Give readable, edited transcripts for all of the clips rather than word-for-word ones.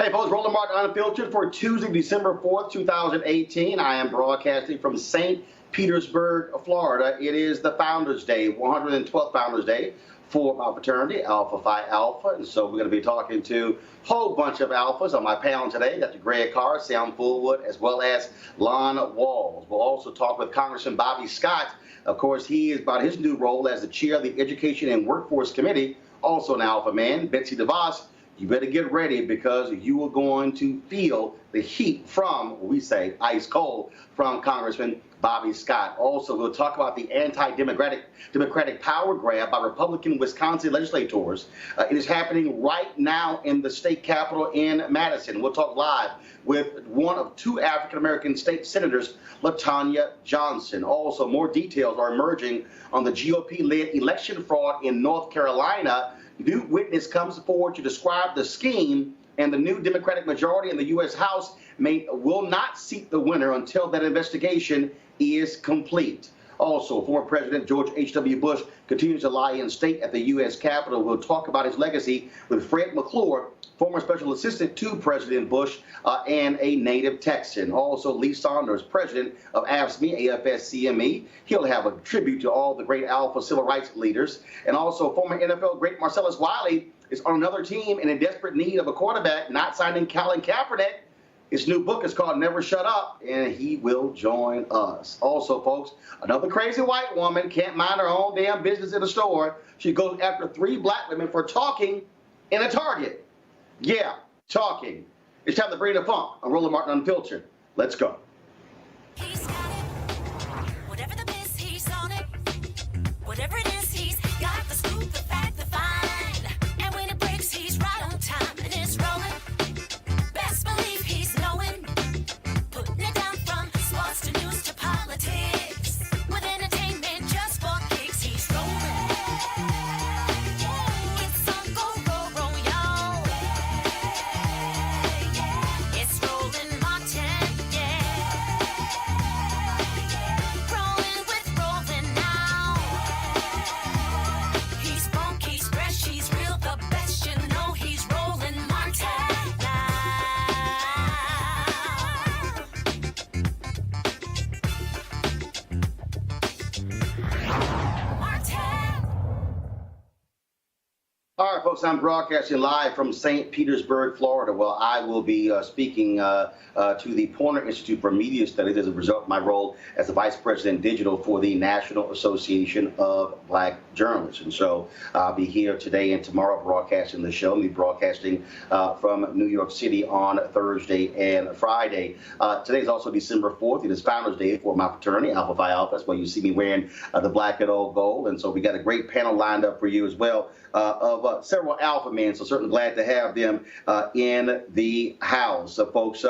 Hey, folks, Roland Martin Unfiltered for Tuesday, December 4th, 2018. I am broadcasting from St. Petersburg, Florida. It is the Founders Day, 112th Founders Day for my fraternity, Alpha Phi Alpha. And so we're going to be talking to a whole bunch of alphas on my panel today. Got the Greg Carr, Sam Fullwood, as well as Lon Walls. We'll also talk with Congressman Bobby Scott. Of course, he is about his new role as the chair of the Education and Workforce Committee, also an alpha man. Betsy DeVos, you better get ready because you are going to feel the heat from, we say, ice cold, from Congressman Bobby Scott. Also, we'll talk about the anti-democratic power grab by Republican Wisconsin legislators. It is happening right now in the state capitol in Madison. We'll talk live with one of two African-American state senators, LaTanya Johnson. Also, more details are emerging on the GOP-led election fraud in North Carolina. New witness comes forward to describe the scheme, and the new Democratic majority in the U.S. House will not seat the winner until that investigation is complete. Also, former President George H.W. Bush continues to lie in state at the U.S. Capitol. We'll talk about his legacy with Fred McClure, former special assistant to President Bush and a native Texan. Also, Lee Saunders, president of AFSCME, AFSCME. He'll have a tribute to all the great alpha civil rights leaders. And also, former NFL great Marcellus Wiley is on another team and in desperate need of a quarterback, not signing Colin Kaepernick. His new book is called Never Shut Up, and he will join us. Also, folks, another crazy white woman can't mind her own damn business in a store. She goes after 3 black women for talking in a Target. Yeah, talking. It's time to bring the funk. I'm Roland Martin Unfiltered. Let's go. He's got it. Whatever the biz, he's on it. Whatever it is, he's got the scoop, the fact, the find. And when it breaks, he's right on time and it's rolling. Best believe he's knowing. Putting it down from sports to news to politics. With entertainment just for kicks, he's rolling. It's on go, y'all. It's Roland Martin, yeah. Rolling with Roland now. He's funk, he's fresh, he's real, the best, you know he's Roland Martin now. Martin. All right, folks, I'm broadcasting live from St. Petersburg, Florida. Well, I will be speaking to the Porter Institute for Media Studies as a result of my role as the Vice President Digital for the National Association of Black Journalists. And so I'll be here today and tomorrow broadcasting the show. I'll be broadcasting from New York City on Thursday and Friday. Today is also December 4th. It is Founders Day for my fraternity, Alpha Phi Alpha. That's why you see me wearing the black and old gold. And so we got a great panel lined up for you as well of several alpha men. So certainly glad to have them in the house. So folks,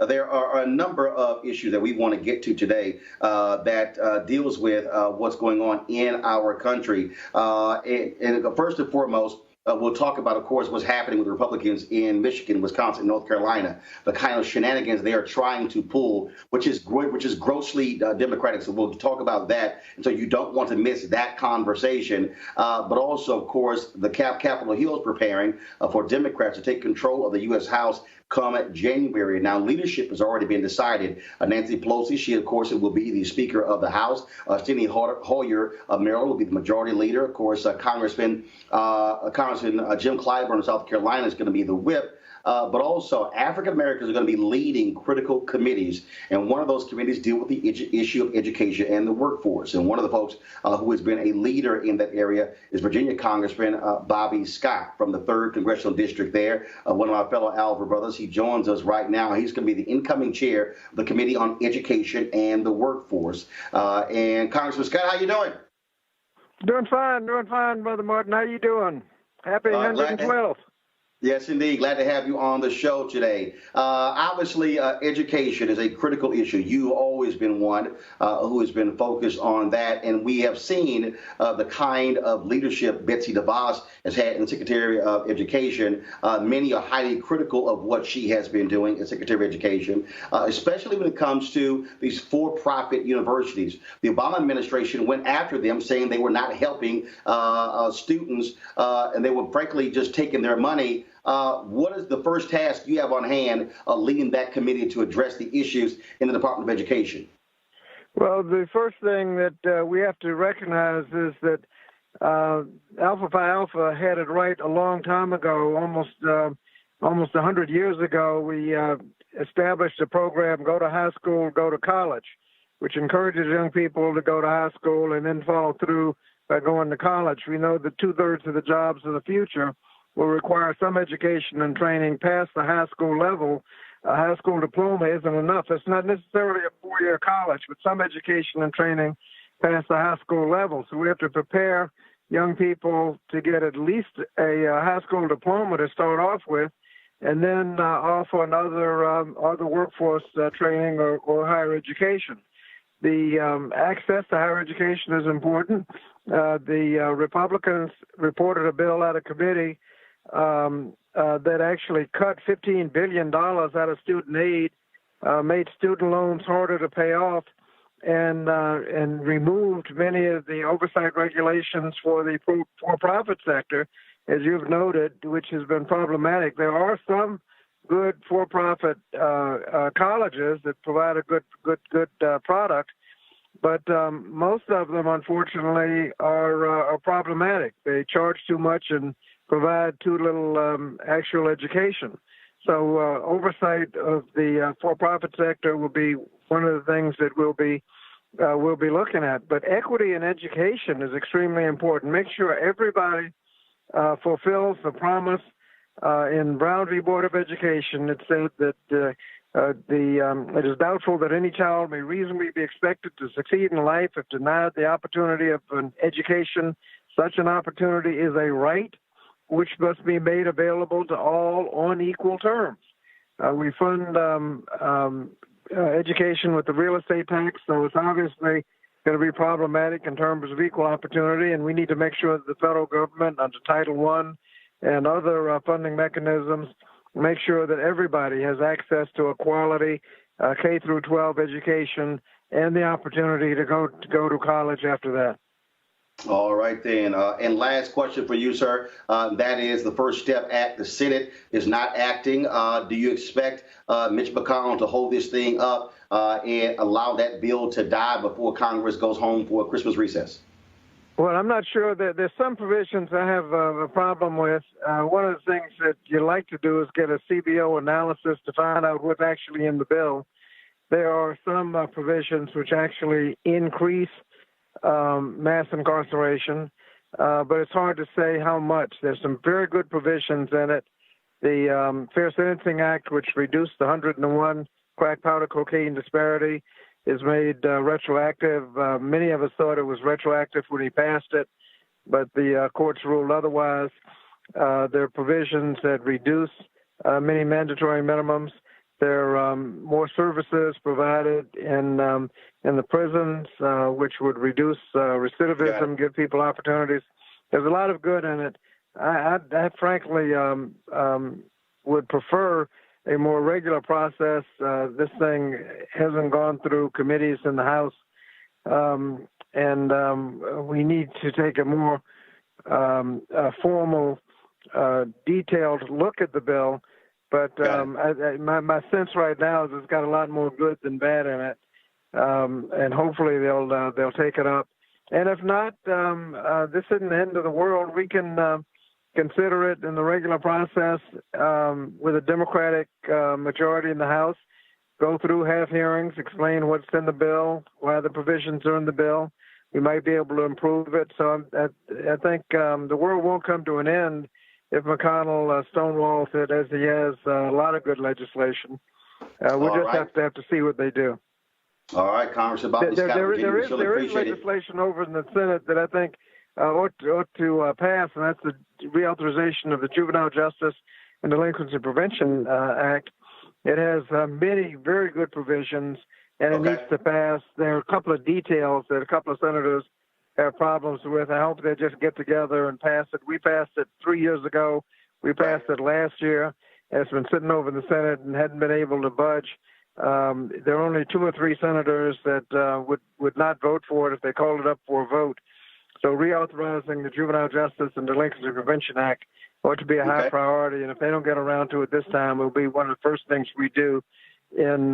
there are a number of issues that we want to get to today that deals with what's going on in our country. And first and foremost, we'll talk about, of course, what's happening with Republicans in Michigan, Wisconsin, North Carolina, the kind of shenanigans they are trying to pull, which is grossly democratic. So we'll talk about that. And so you don't want to miss that conversation. But also, of course, the Capitol Hill is preparing for Democrats to take control of the U.S. House come January. Now, leadership has already been decided. Nancy Pelosi, she, of course, will be the Speaker of the House. Steny Hoyer of Maryland will be the Majority Leader. Of course, Congressman Jim Clyburn of South Carolina is going to be the whip. But also African Americans are going to be leading critical committees, and one of those committees deal with the issue of education and the workforce. And one of the folks who has been a leader in that area is Virginia Congressman Bobby Scott from the 3rd Congressional District there, one of my fellow Alva brothers. He joins us right now. He's going to be the incoming chair of the Committee on Education and the Workforce. And Congressman Scott, how you doing? Doing fine, Brother Martin. How you doing? Happy 112th. Yes, indeed. Glad to have you on the show today. Obviously, education is a critical issue. You've always been one who has been focused on that, and we have seen the kind of leadership Betsy DeVos has had in the Secretary of Education. Many are highly critical of what she has been doing as Secretary of Education, especially when it comes to these for-profit universities. The Obama administration went after them, saying they were not helping students, and they were frankly just taking their money what is the first task you have on hand leading that committee to address the issues in the Department of Education? Well, the first thing that we have to recognize is that Alpha Phi Alpha had it right a long time ago, almost 100 years ago. We established a program, Go to High School, Go to College, which encourages young people to go to high school and then follow through by going to college. We know that 2/3 of the jobs of the future will require some education and training past the high school level. A high school diploma isn't enough. It's not necessarily a 4-year college, but some education and training past the high school level. So we have to prepare young people to get at least a high school diploma to start off with, and then offer other workforce training or higher education. The access to higher education is important. The Republicans reported a bill out of committee that actually cut $15 billion out of student aid, made student loans harder to pay off, and removed many of the oversight regulations for the for-profit sector, as you've noted, which has been problematic. There are some good for-profit colleges that provide a good product, but most of them, unfortunately, are problematic. They charge too much and provide too little actual education. So oversight of the for-profit sector will be one of the things that we'll be looking at. But equity in education is extremely important. Make sure everybody fulfills the promise in Brown v. Board of Education. It said that it is doubtful that any child may reasonably be expected to succeed in life if denied the opportunity of an education. Such an opportunity is a right which must be made available to all on equal terms. We fund education with the real estate tax, so it's obviously going to be problematic in terms of equal opportunity, and we need to make sure that the federal government, under Title I and other funding mechanisms, make sure that everybody has access to a quality K through 12 education and the opportunity to go to college after that. All right, then. And last question for you, sir. That is the First Step Act. The Senate is not acting. Do you expect Mitch McConnell to hold this thing up and allow that bill to die before Congress goes home for a Christmas recess? Well, I'm not sure. There's some provisions I have a problem with. One of the things that you like to do is get a CBO analysis to find out what's actually in the bill. There are some provisions which actually increase mass incarceration, but it's hard to say how much. There's some very good provisions in it. The Fair Sentencing Act, which reduced the 101 crack powder cocaine disparity, is made retroactive. Many of us thought it was retroactive when he passed it, but the courts ruled otherwise. There are provisions that reduce many mandatory minimums. There are more services provided in the prisons, which would reduce recidivism, give people opportunities. There's a lot of good in it. I frankly would prefer a more regular process. This thing hasn't gone through committees in the House, and we need to take a more formal, detailed look at the bill. But my sense right now is it's got a lot more good than bad in it, and hopefully they'll take it up. And if not, this isn't the end of the world. We can consider it in the regular process with a Democratic majority in the House, go through half hearings, explain what's in the bill, why the provisions are in the bill. We might be able to improve it. So I think the world won't come to an end if McConnell stonewalls it, as he has a lot of good legislation. We'll just have to see what they do. All right, Congressman Bobby Scott. There is legislation over in the Senate that I think ought to pass, and that's the reauthorization of the Juvenile Justice and Delinquency Prevention Act. It has many very good provisions, and it needs to pass. There are a couple of details that a couple of senators have problems with. I hope they just get together and pass it. We passed it 3 years ago. We passed it last year. It's been sitting over in the Senate and hadn't been able to budge. There are only 2 or 3 senators that would not vote for it if they called it up for a vote. So reauthorizing the Juvenile Justice and Delinquency Prevention Act ought to be a high priority. And if they don't get around to it this time, it'll be one of the first things we do in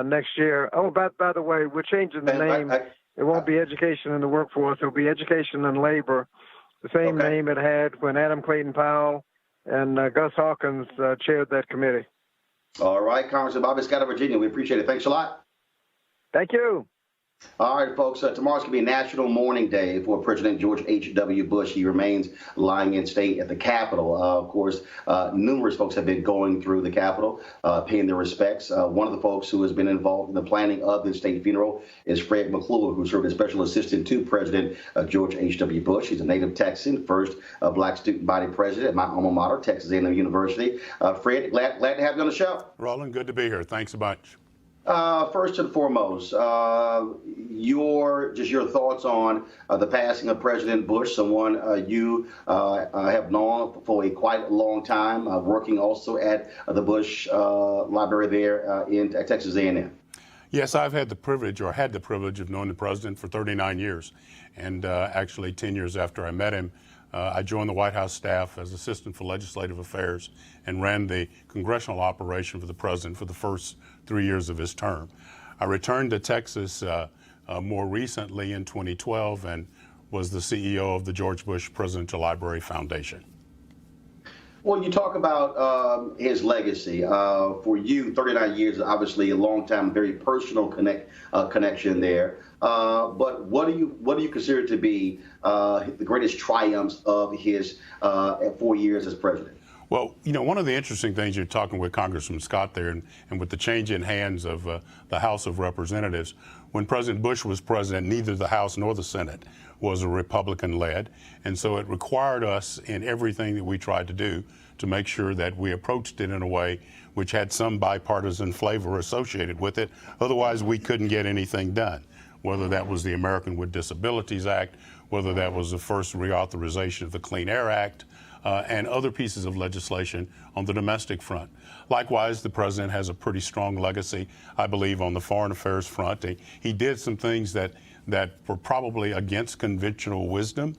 next year. Oh, by the way, we're changing the name. It won't be Education in the Workforce. It'll be Education and Labor, the same name it had when Adam Clayton Powell and Gus Hawkins chaired that committee. All right, Congressman Bobby Scott of Virginia. We appreciate it. Thanks a lot. Thank you. All right, folks. Tomorrow's going to be National Mourning Day for President George H.W. Bush. He remains lying in state at the Capitol. Of course, numerous folks have been going through the Capitol, paying their respects. One of the folks who has been involved in the planning of the state funeral is Fred McClure, who served as special assistant to President George H.W. Bush. He's a native Texan, first black student body president at my alma mater, Texas A&M University. Fred, glad to have you on the show. Roland, good to be here. Thanks a bunch. First and foremost, your thoughts on the passing of President Bush, someone you have known for a quite long time, working also at the Bush Library there in Texas A&M. Yes, I've had the privilege of knowing the president for 39 years, and actually 10 years after I met him, I joined the White House staff as Assistant for Legislative Affairs and ran the congressional operation for the president for the first 3 years of his term. I returned to Texas more recently in 2012 and was the CEO of the George Bush Presidential Library Foundation. Well, you talk about his legacy. For you, 39 years is obviously a long time, very personal connection there. But what do you consider to be the greatest triumphs of his 4 years as president? Well, you know, one of the interesting things, you're talking with Congressman Scott there, and with the change in hands of the House of Representatives, when President Bush was president, neither the House nor the Senate was a Republican-led, and so it required us in everything that we tried to do to make sure that we approached it in a way which had some bipartisan flavor associated with it. Otherwise, we couldn't get anything done, whether that was the American with Disabilities Act, whether that was the first reauthorization of the Clean Air Act, and other pieces of legislation on the domestic front. Likewise, the president has a pretty strong legacy, I believe, on the foreign affairs front. He did some things that were probably against conventional wisdom,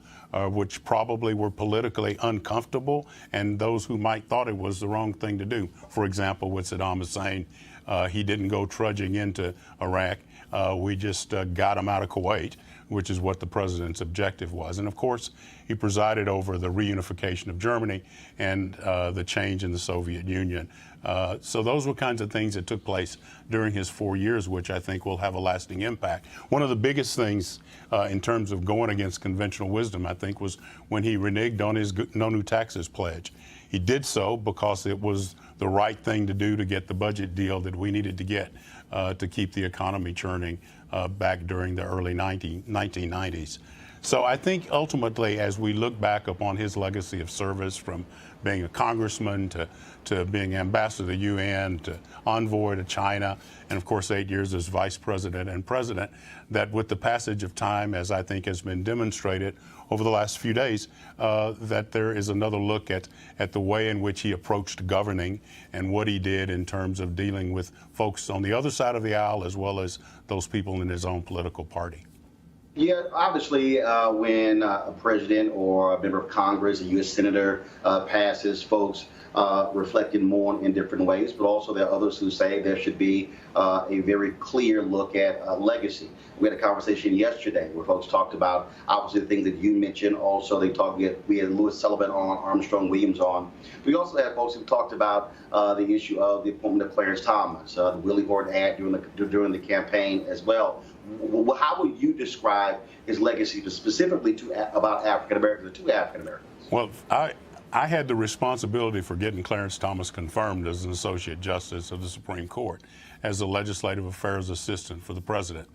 which probably were politically uncomfortable, and those who might thought it was the wrong thing to do. For example, with Saddam Hussein, he didn't go trudging into Iraq. We just got him out of Kuwait, which is what the president's objective was. And of course, he presided over the reunification of Germany and the change in the Soviet Union. So those were kinds of things that took place during his 4 years, which I think will have a lasting impact. One of the biggest things in terms of going against conventional wisdom, I think, was when he reneged on his No New Taxes pledge. He did so because it was the right thing to do to get the budget deal that we needed to get to keep the economy churning back during the early 1990s. So I think ultimately, as we look back upon his legacy of service, from being a congressman to being ambassador to the UN, to envoy to China, and of course 8 years as vice president and president, that with the passage of time, as I think has been demonstrated over the last few days, that there is another look at the way in which he approached governing and what he did in terms of dealing with folks on the other side of the aisle, as well as those people in his own political party. Yeah, obviously, when a president or a member of Congress, a U.S. senator passes, folks reflect and mourn in different ways, but also there are others who say there should be a very clear look at legacy. We had a conversation yesterday where folks talked about, obviously, the things that you mentioned. Also, we had Louis Sullivan on, Armstrong Williams on. We also had folks who talked about the issue of the appointment of Clarence Thomas, the Willie Horton ad during the campaign as well. How would you describe his legacy specifically about African Americans, to African Americans? Well, I had the responsibility for getting Clarence Thomas confirmed as an Associate Justice of the Supreme Court, as a Legislative Affairs Assistant for the President.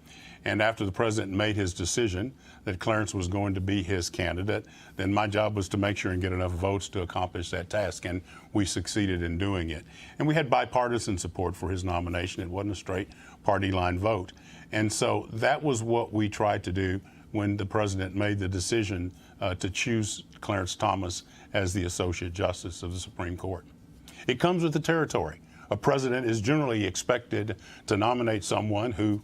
And after the President made his decision that Clarence was going to be his candidate, then my job was to make sure and get enough votes to accomplish that task, and we succeeded in doing it. And we had bipartisan support for his nomination. It wasn't a straight party line vote. And so that was what we tried to do when the President made the decision to choose Clarence Thomas as the Associate Justice of the Supreme Court. It comes with the territory. A president is generally expected to nominate someone who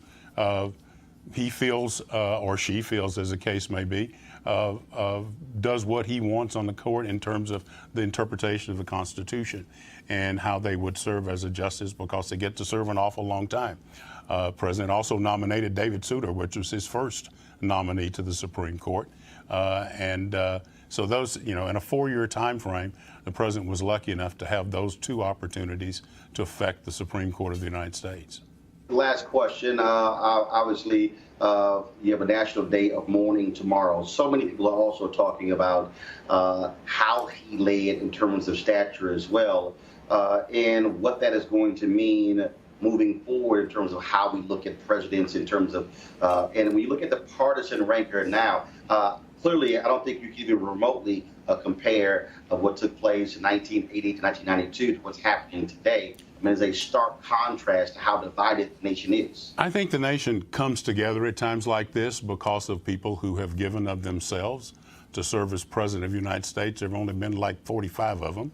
he feels, or she feels, as the case may be, does what he wants on the court in terms of the interpretation of the Constitution and how they would serve as a justice, because they get to serve an awful long time. President also nominated David Souter, which was his first nominee to the Supreme Court. So those, in a 4-year time frame, the president was lucky enough to have those two opportunities to affect the Supreme Court of the United States. Last question. Obviously, you have a national day of mourning tomorrow. So many people are also talking about how he led in terms of stature as well, and what that is going to mean moving forward in terms of how we look at presidents, in terms of, and when you look at the partisan rancor now, clearly I don't think you can even remotely compare what took place in 1980 to 1992 to what's happening today. I mean, there's a stark contrast to how divided the nation is. I think the nation comes together at times like this because of people who have given of themselves to serve as president of the United States. There have only been like 45 of them.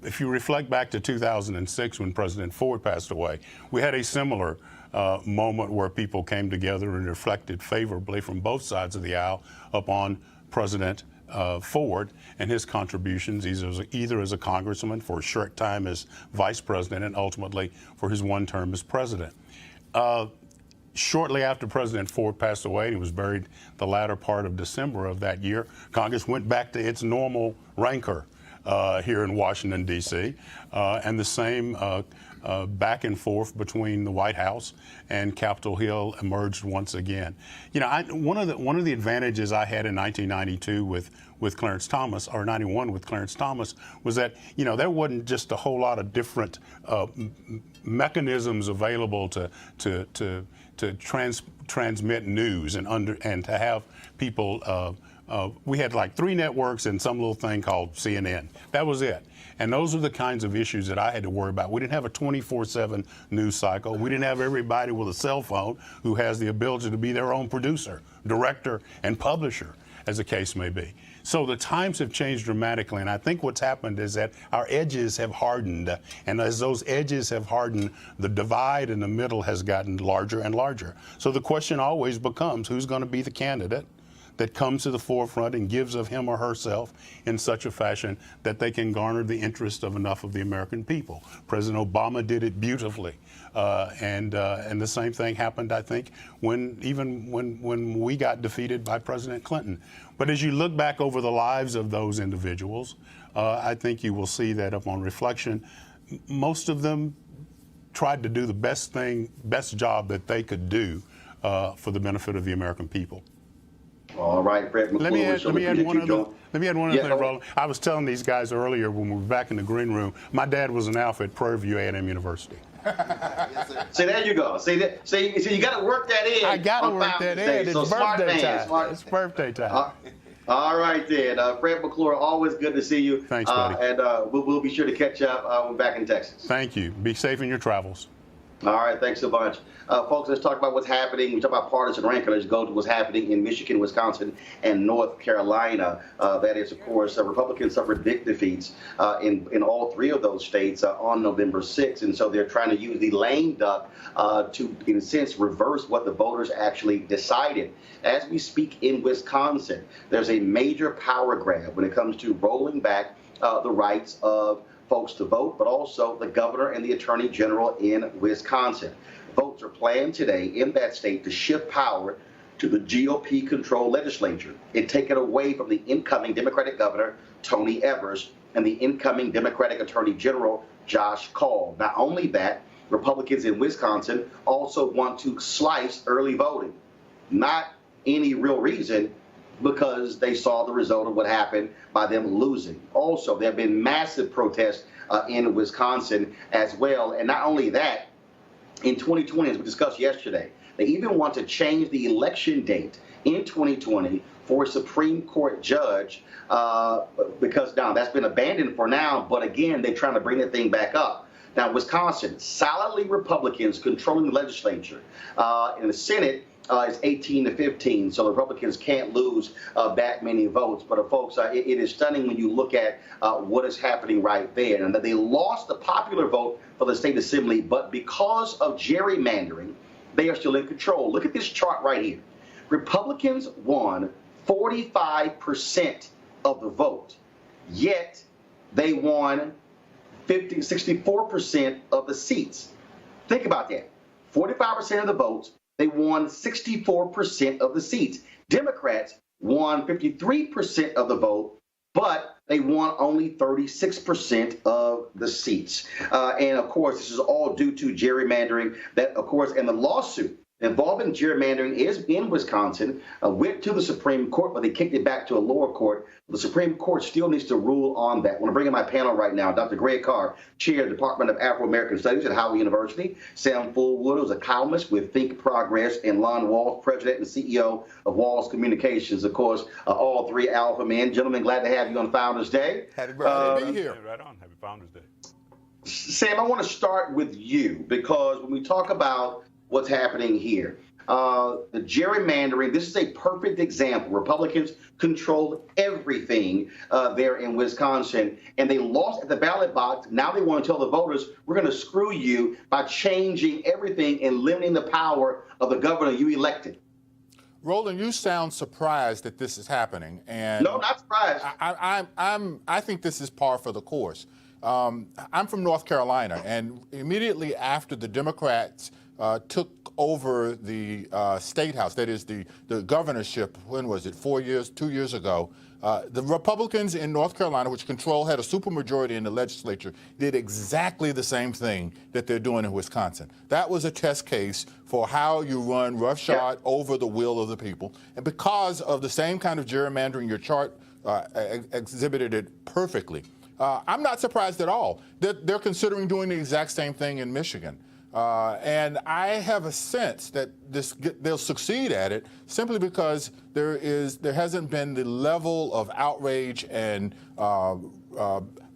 If you reflect back to 2006 when President Ford passed away, we had a similar moment where people came together and reflected favorably from both sides of the aisle upon President Ford and his contributions, either as a congressman for a short time as vice president and ultimately for his one term as president. Shortly after President Ford passed away, and he was buried the latter part of December of that year, Congress went back to its normal rancor here in Washington, D.C., and the same back and forth between the White House and Capitol Hill emerged once again. One of the advantages I had in 1992 with Clarence Thomas, or 91 with Clarence Thomas, was that there wasn't just a whole lot of different mechanisms available to transmit news and to have people. We had like 3 networks and some little thing called CNN. That was it. And those are the kinds of issues that I had to worry about. We didn't have a 24/7 news cycle. We didn't have everybody with a cell phone who has the ability to be their own producer, director, and publisher, as the case may be. So the times have changed dramatically, and I think what's happened is that our edges have hardened, and as those edges have hardened, the divide in the middle has gotten larger and larger. So the question always becomes, who's going to be the candidate that comes to the forefront and gives of him or herself in such a fashion that they can garner the interest of enough of the American people. President Obama did it beautifully, and the same thing happened, I think, when we got defeated by President Clinton. But as you look back over the lives of those individuals, I think you will see that upon reflection, most of them tried to do the best job that they could do for the benefit of the American people. All right, Fred McClure. Let me add one other thing, go Roland. I was telling these guys earlier when we were back in the green room, my dad was an alpha at Prairie View A&M University. See, there you go. See, you got to work that in. I got to work that in. It's birthday time. It's birthday time. All right, then. Fred McClure, always good to see you. Thanks, buddy. And we'll be sure to catch up when we're back in Texas. Thank you. Be safe in your travels. All right, thanks a bunch. Folks, let's talk about what's happening. We talk about partisan rancor. Let's go to what's happening in Michigan, Wisconsin, and North Carolina. That is, of course, Republicans suffered big defeats in all 3 of those states on November 6th. And so they're trying to use the lame duck to, in a sense, reverse what the voters actually decided. As we speak in Wisconsin, there's a major power grab when it comes to rolling back the rights of folks to vote, but also the governor and the attorney general in Wisconsin. Votes are planned today in that state to shift power to the GOP-controlled legislature and take it away from the incoming Democratic governor, Tony Evers, and the incoming Democratic attorney general, Josh Call. Not only that, Republicans in Wisconsin also want to slice early voting. Not any real reason, because they saw the result of what happened by them losing. Also, there have been massive protests in Wisconsin as well. And not only that, in 2020, as we discussed yesterday, they even want to change the election date in 2020 for a Supreme Court judge because now that's been abandoned for now. But again, they're trying to bring the thing back up. Now, Wisconsin, solidly Republicans controlling the legislature. In the Senate, it's 18-15, so the Republicans can't lose that many votes. But, folks, it is stunning when you look at what is happening right there. And that they lost the popular vote for the state assembly, but because of gerrymandering they are still in control. Look at this chart right here. Republicans won 45% of the vote, yet they won 64% of the seats. Think about that. 45% of the votes, they won 64% of the seats. Democrats won 53% of the vote, but they won only 36% of the seats. And of course, this is all due to gerrymandering that, of course, and the lawsuit involving gerrymandering is in Wisconsin, went to the Supreme Court, but they kicked it back to a lower court. The Supreme Court still needs to rule on that. I want to bring in my panel right now, Dr. Greg Carr, Chair of the Department of Afro-American Studies at Howard University, Sam Fullwood, who's a columnist with Think Progress, and Lon Walls, President and CEO of Walls Communications. Of course, all three alpha men. Gentlemen, glad to have you on Founders Day. Happy birthday to be here. Right on. Happy Founders Day. Sam, I want to start with you, because when we talk about what's happening here, the gerrymandering, this is a perfect example. Republicans controlled everything there in Wisconsin, and they lost at the ballot box. Now they want to tell the voters, we're going to screw you by changing everything and limiting the power of the governor you elected. Roland, you sound surprised that this is happening, and no, not surprised. I think this is par for the course. I'm from North Carolina, and immediately after the Democrats took over the state house, that is the governorship, when was it, 2 years ago, the Republicans in North Carolina, which had a supermajority in the legislature, did exactly the same thing that they're doing in Wisconsin. That was a test case for how you run roughshod over the will of the people. And because of the same kind of gerrymandering, your chart exhibited it perfectly. I'm not surprised at all. They're considering doing the exact same thing in Michigan. And I have a sense that they'll succeed at it simply because there hasn't been the level of outrage and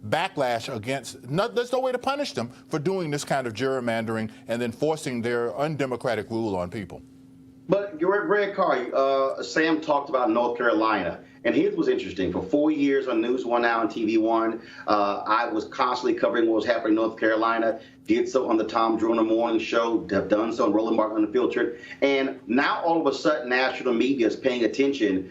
backlash against. There's no way to punish them for doing this kind of gerrymandering and then forcing their undemocratic rule on people. But Greg Carr, Sam talked about North Carolina, and his was interesting. For 4 years on News One Now and TV One, I was constantly covering what was happening in North Carolina. Did so on the Tom Joyner Mourning show, have done so on Roland Martin Unfiltered. And now all of a sudden, national media is paying attention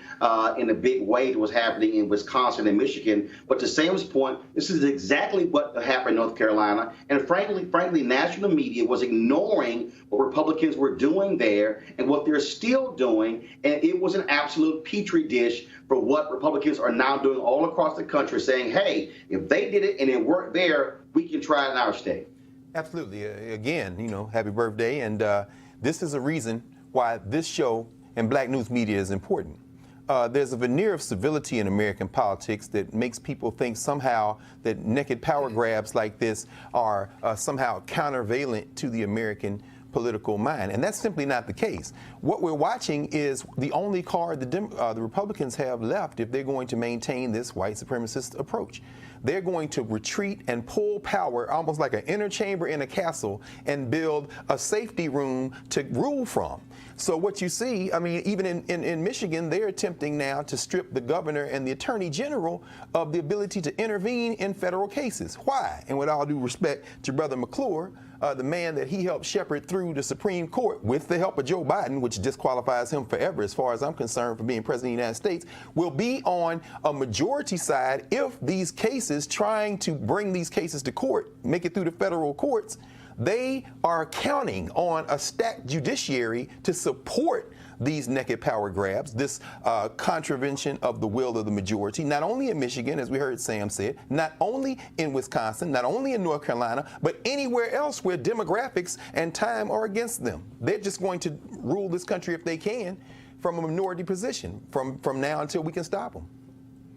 in a big way to what's happening in Wisconsin and Michigan. But to Sam's point, this is exactly what happened in North Carolina. And frankly, national media was ignoring what Republicans were doing there and what they're still doing. And it was an absolute petri dish for what Republicans are now doing all across the country, saying, hey, if they did it and it worked there, we can try it in our state. Absolutely. Again, happy birthday. And this is a reason why this show and black news media is important. There's a veneer of civility in American politics that makes people think somehow that naked power grabs like this are somehow countervailing to the American political mind. And that's simply not the case. What we're watching is the only card the Republicans have left if they're going to maintain this white supremacist approach. They're going to retreat and pull power almost like an inner chamber in a castle and build a safety room to rule from. So what you see, I mean, even in Michigan, they're attempting now to strip the governor and the attorney general of the ability to intervene in federal cases. Why? And with all due respect to Brother McClure, the man that he helped shepherd through the Supreme Court with the help of Joe Biden, which disqualifies him forever as far as I'm concerned for being president of the United States, will be on a majority side if these cases, trying to bring these cases to court, make it through the federal courts, they are counting on a stacked judiciary to support these naked power grabs, this contravention of the will of the majority, not only in Michigan, as we heard Sam said, not only in Wisconsin, not only in North Carolina, but anywhere else where demographics and time are against them. They're just going to rule this country if they can from a minority position from now until we can stop them.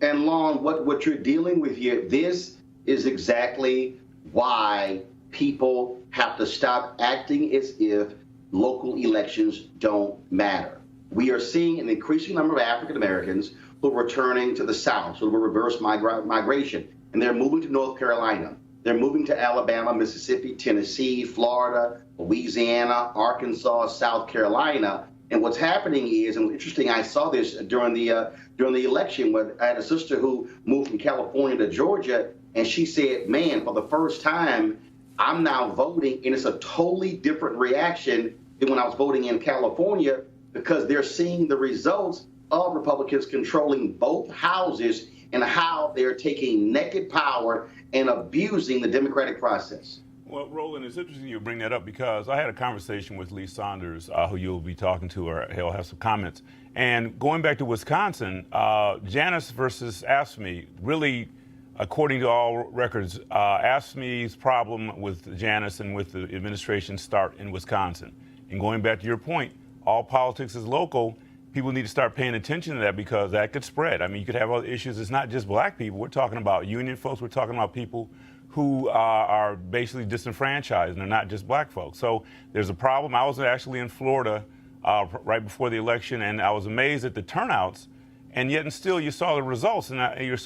And Lon, what you're dealing with here, this is exactly why people have to stop acting as if local elections don't matter. We are seeing an increasing number of African Americans who are returning to the South, so we're reverse migration, and they're moving to North Carolina. They're moving to Alabama, Mississippi, Tennessee, Florida, Louisiana, Arkansas, South Carolina. And what's happening is, and interesting, I saw this during the election, where I had a sister who moved from California to Georgia, and she said, man, for the first time, I'm now voting, and it's a totally different reaction than when I was voting in California, because they're seeing the results of Republicans controlling both houses and how they're taking naked power and abusing the democratic process. Well, Roland, it's interesting you bring that up because I had a conversation with Lee Saunders, who you'll be talking to, or he'll have some comments. And going back to Wisconsin, Janus versus AFSCME, really, according to all records, AFSCME's problem with Janus and with the administration start in Wisconsin. And going back to your point, all politics is local. People need to start paying attention to that because that could spread. I mean, you could have other issues. It's not just black people. We're talking about union folks. We're talking about people who are basically disenfranchised, and they're not just black folks. So there's a problem. I was actually in Florida right before the election, and I was amazed at the turnouts, and yet and still you saw the results, and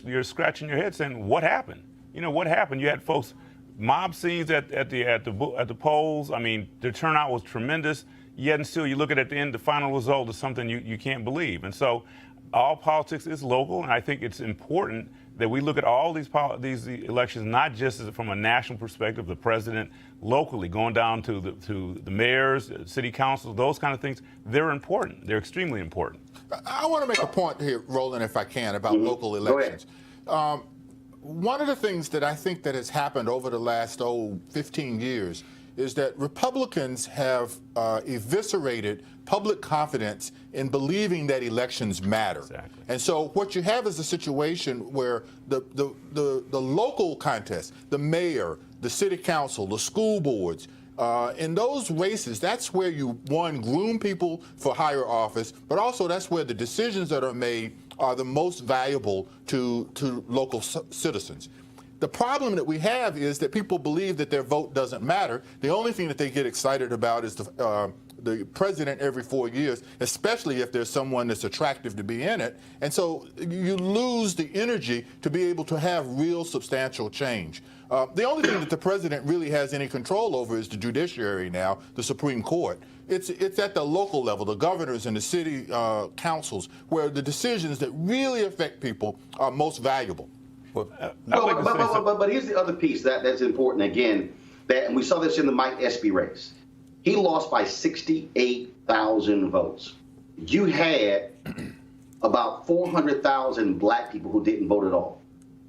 you're scratching your head saying, what happened? You know, what happened? You had folks, mob scenes at the polls. I mean, the turnout was tremendous, yet and still you look at the end, the final result is something you can't believe. And so all politics is local, and I think it's important that we look at all these elections, not just from a national perspective, the president, locally, going down to the mayors, city councils, those kind of things. They're important. They're extremely important. I want to make a point here, Roland, if I can, about local elections. One of the things that I think that has happened over the last 15 years is that Republicans have eviscerated public confidence in believing that elections matter. Exactly. And so what you have is a situation where the local contest, the mayor, the city council, the school boards, in those races, that's where you, one, groom people for higher office, but also that's where the decisions that are made are the most valuable to local citizens. The problem that we have is that people believe that their vote doesn't matter. The only thing that they get excited about is the president every 4 years, especially if there's someone that's attractive to be in it. And so you lose the energy to be able to have real substantial change. The only thing that the president really has any control over is the judiciary now, the Supreme Court. It's at the local level, the governors and the city councils, where the decisions that really affect people are most valuable. But here's the other piece that's important again, and we saw this in the Mike Espy race. He lost by 68,000 votes. You had about 400,000 black people who didn't vote at all.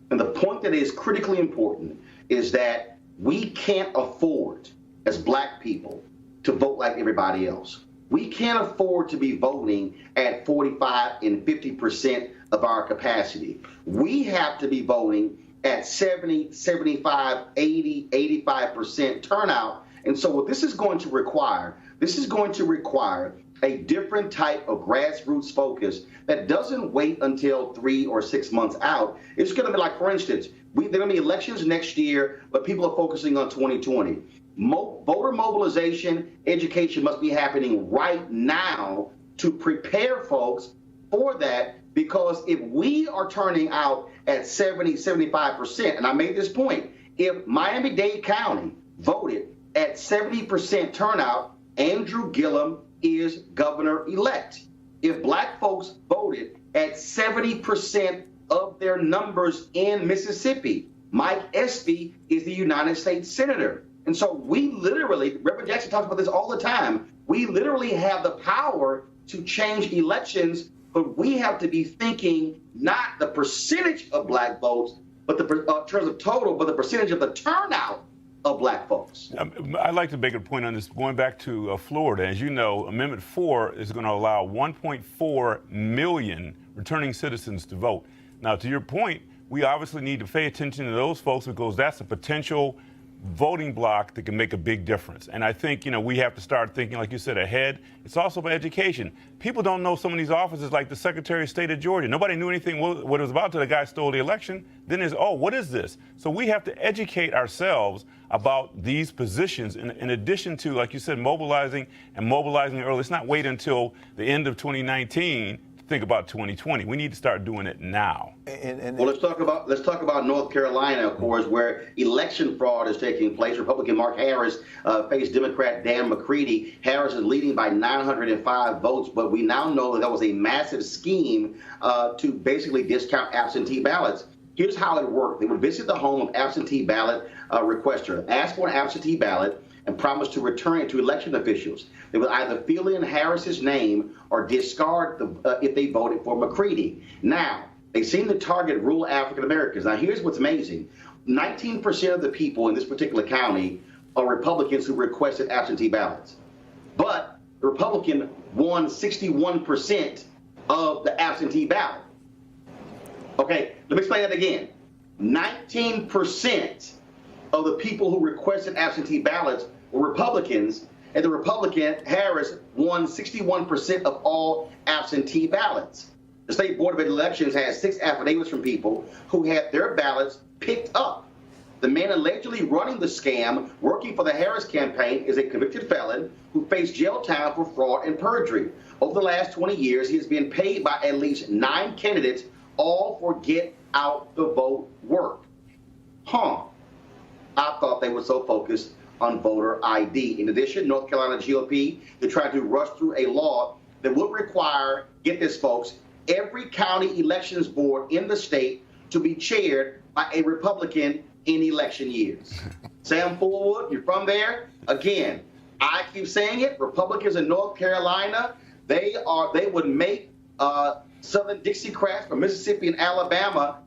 And the point that is critically important is that we can't afford, as black people, to vote like everybody else. We can't afford to be voting at 45 and 50% of our capacity. We have to be voting at 70, 75, 80, 85% turnout. And so what this is going to require a different type of grassroots focus that doesn't wait until 3 or 6 months out. It's going to be like, for instance, there are going to be elections next year, but people are focusing on 2020. Voter mobilization, education must be happening right now to prepare folks for that, because if we are turning out at 70, 75%, and I made this point, if Miami-Dade County voted at 70% turnout, Andrew Gillum is governor-elect. If black folks voted at 70% of their numbers in Mississippi, Mike Espy is the United States Senator. And so we literally, Reverend Jackson talks about this all the time, we literally have the power to change elections, but we have to be thinking not the percentage of black votes, but in terms of total, but the percentage of the turnout of black folks. I'd like to make a point on this. Going back to Florida, as you know, Amendment 4 is going to allow 1.4 million returning citizens to vote. Now, to your point, we obviously need to pay attention to those folks because that's a potential voting block that can make a big difference. And I think, we have to start thinking, like you said, ahead. It's also about education. People don't know some of these offices, like the Secretary of State of Georgia. Nobody knew anything what it was about till the guy stole the election. Then there's, what is this? So we have to educate ourselves about these positions in addition to, like you said, mobilizing early. Let's not wait until the end of 2019 think about 2020. We need to start doing it now. Well, let's talk about North Carolina, of course, where election fraud is taking place. Republican Mark Harris faced Democrat Dan McCready. Harris is leading by 905 votes, but we now know that was a massive scheme to basically discount absentee ballots. Here's how it worked. They would visit the home of absentee ballot requester, ask for an absentee ballot. and promised to return it to election officials. They would either fill in Harris's name or discard if they voted for McCready. Now, they seem to target rural African Americans. Now, here's what's amazing. 19% of the people in this particular county are Republicans who requested absentee ballots. But the Republican won 61% of the absentee ballot. Okay, let me explain that again. 19% of the people who requested absentee ballots were Republicans, and the Republican, Harris, won 61% of all absentee ballots. The State Board of Elections has 6 affidavits from people who had their ballots picked up. The man allegedly running the scam, working for the Harris campaign, is a convicted felon who faced jail time for fraud and perjury. Over the last 20 years, he has been paid by at least 9 candidates, all for get out the vote work. I thought they were so focused on voter ID. In addition, North Carolina GOP, they're trying to rush through a law that would require, get this folks, every county elections board in the state to be chaired by a Republican in election years. Sam Fullwood, you're from there. Again, I keep saying it, Republicans in North Carolina, they would make Southern Dixiecrats from Mississippi and Alabama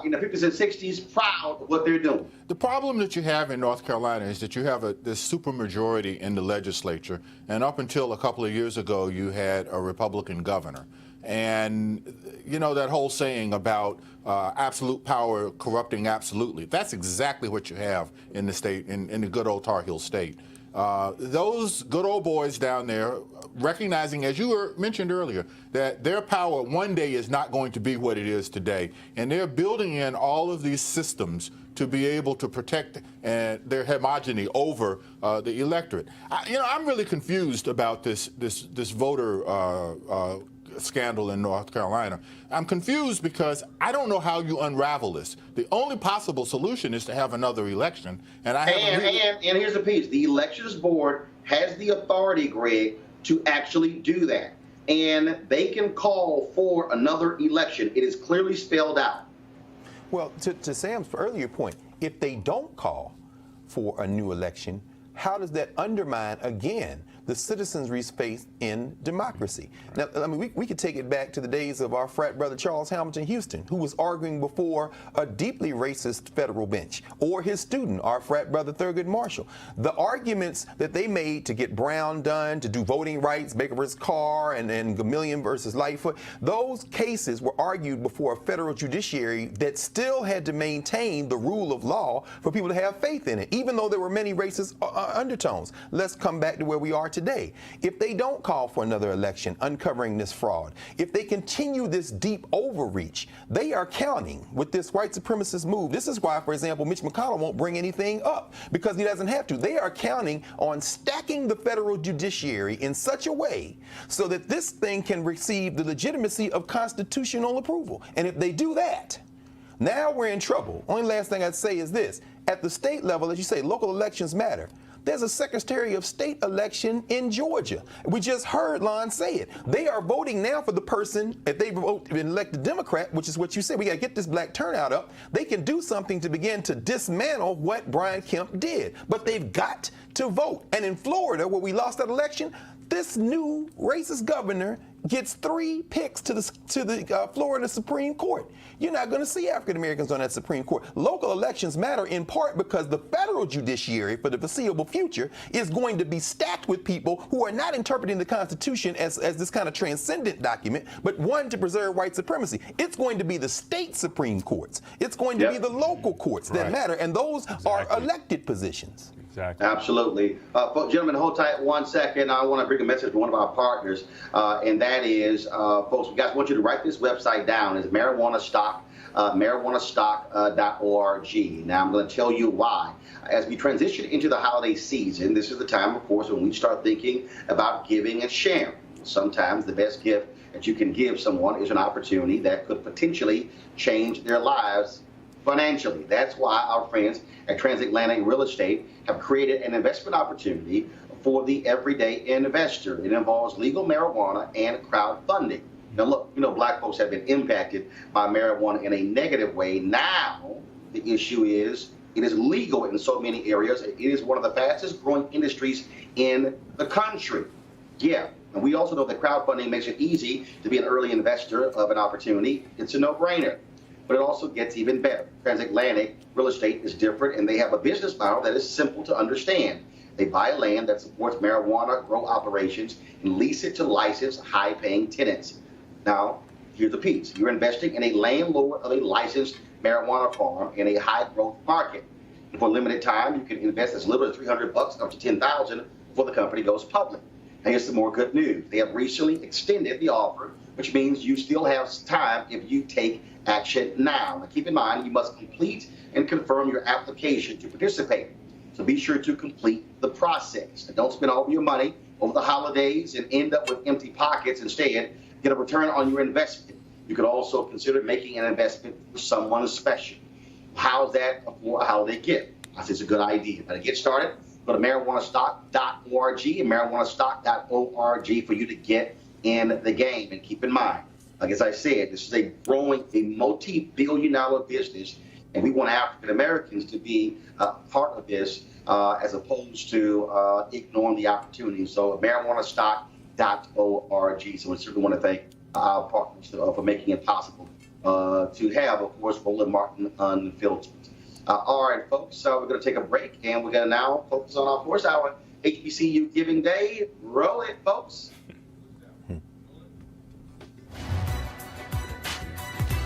in the 50s and 60s proud of what they're doing. The problem that you have in North Carolina is that you have this supermajority in the legislature, and up until a couple of years ago, you had a Republican governor. And, you know, that whole saying about absolute power corrupting absolutely, that's exactly what you have in the state, in the good old Tar Heel state. Those good old boys down there, recognizing, as you were mentioned earlier, that their power one day is not going to be what it is today. And they're building in all of these systems to be able to protect their hegemony over the electorate. I'm really confused about this voter scandal in North Carolina. I'm confused because I don't know how you unravel this. The only possible solution is to have another election. And here's the piece. The elections board has the authority, Greg, to actually do that. And they can call for another election. It is clearly spelled out. Well, to Sam's earlier point, if they don't call for a new election, how does that undermine, again, the citizens' faith in democracy? Now, I mean, we could take it back to the days of our frat brother Charles Hamilton Houston, who was arguing before a deeply racist federal bench, or his student, our frat brother Thurgood Marshall. The arguments that they made to get Brown done, to do voting rights, Baker versus Carr, and Gamillion versus Lightfoot, those cases were argued before a federal judiciary that still had to maintain the rule of law for people to have faith in it, even though there were many racist undertones. Let's come back to where we are today. If they don't call for another election uncovering this fraud, if they continue this deep overreach, they are counting with this white supremacist move. This is why, for example, Mitch McConnell won't bring anything up, because he doesn't have to. They are counting on stacking the federal judiciary in such a way so that this thing can receive the legitimacy of constitutional approval. And if they do that, now we're in trouble. Only last thing I'd say is this. At the state level, as you say, local elections matter. There's a Secretary of State election in Georgia. We just heard Lon say it. They are voting now for the person, if they vote and elect a Democrat, which is what you said, we got to get this black turnout up. They can do something to begin to dismantle what Brian Kemp did. But they've got to vote. And in Florida, where we lost that election, this new racist governor gets 3 picks to the Florida Supreme Court. You're not going to see African Americans on that Supreme Court. Local elections matter in part because the federal judiciary for the foreseeable future is going to be stacked with people who are not interpreting the Constitution as this kind of transcendent document, but one to preserve white supremacy. It's going to be the state Supreme Courts. It's going to be the local courts that matter, and those are elected positions. Exactly. Absolutely. Gentlemen, hold tight 1 second. I want to bring a message to one of our partners, and that is, folks, we guys want you to write this website down. It's marijuanastock, marijuanastock.org. Now, I'm going to tell you why. As we transition into the holiday season, this is the time, of course, when we start thinking about giving and sharing. Sometimes the best gift that you can give someone is an opportunity that could potentially change their lives financially. That's why our friends at Transatlantic Real Estate have created an investment opportunity for the everyday investor. It involves legal marijuana and crowdfunding. Now, look, black folks have been impacted by marijuana in a negative way. Now, the issue is It is legal in so many areas. It is one of the fastest growing industries in the country. Yeah, and we also know that crowdfunding makes it easy to be an early investor of an opportunity. It's a no-brainer. But it also gets even better. Transatlantic real estate is different, and they have a business model that is simple to understand. They buy land that supports marijuana grow operations and lease it to licensed, high-paying tenants. Now, here's the piece. You're investing in a landlord of a licensed marijuana farm in a high-growth market. And for a limited time, you can invest as little as $300 up to $10,000 before the company goes public. And here's some more good news. They have recently extended the offer, which means you still have time if you take action now. Now, keep in mind, you must complete and confirm your application to participate. So be sure to complete the process. And don't spend all your money over the holidays and end up with empty pockets. Instead, get a return on your investment. You could also consider making an investment for someone special. How's that for a holiday gift? I say it's a good idea. Now, to get started, go to marijuanastock.org and marijuanastock.org for you to get in the game. And keep in mind, like as I said, this is a growing, a multi-billion-dollar business, and we want African Americans to be part of this as opposed to ignoring the opportunity. So marijuanastock.org. So we certainly want to thank our partners for making it possible to have, of course, Roland Martin Unfiltered. All right, folks, we're going to take a break, and we're going to now focus on, of course, our HBCU Giving Day. Roll it, folks.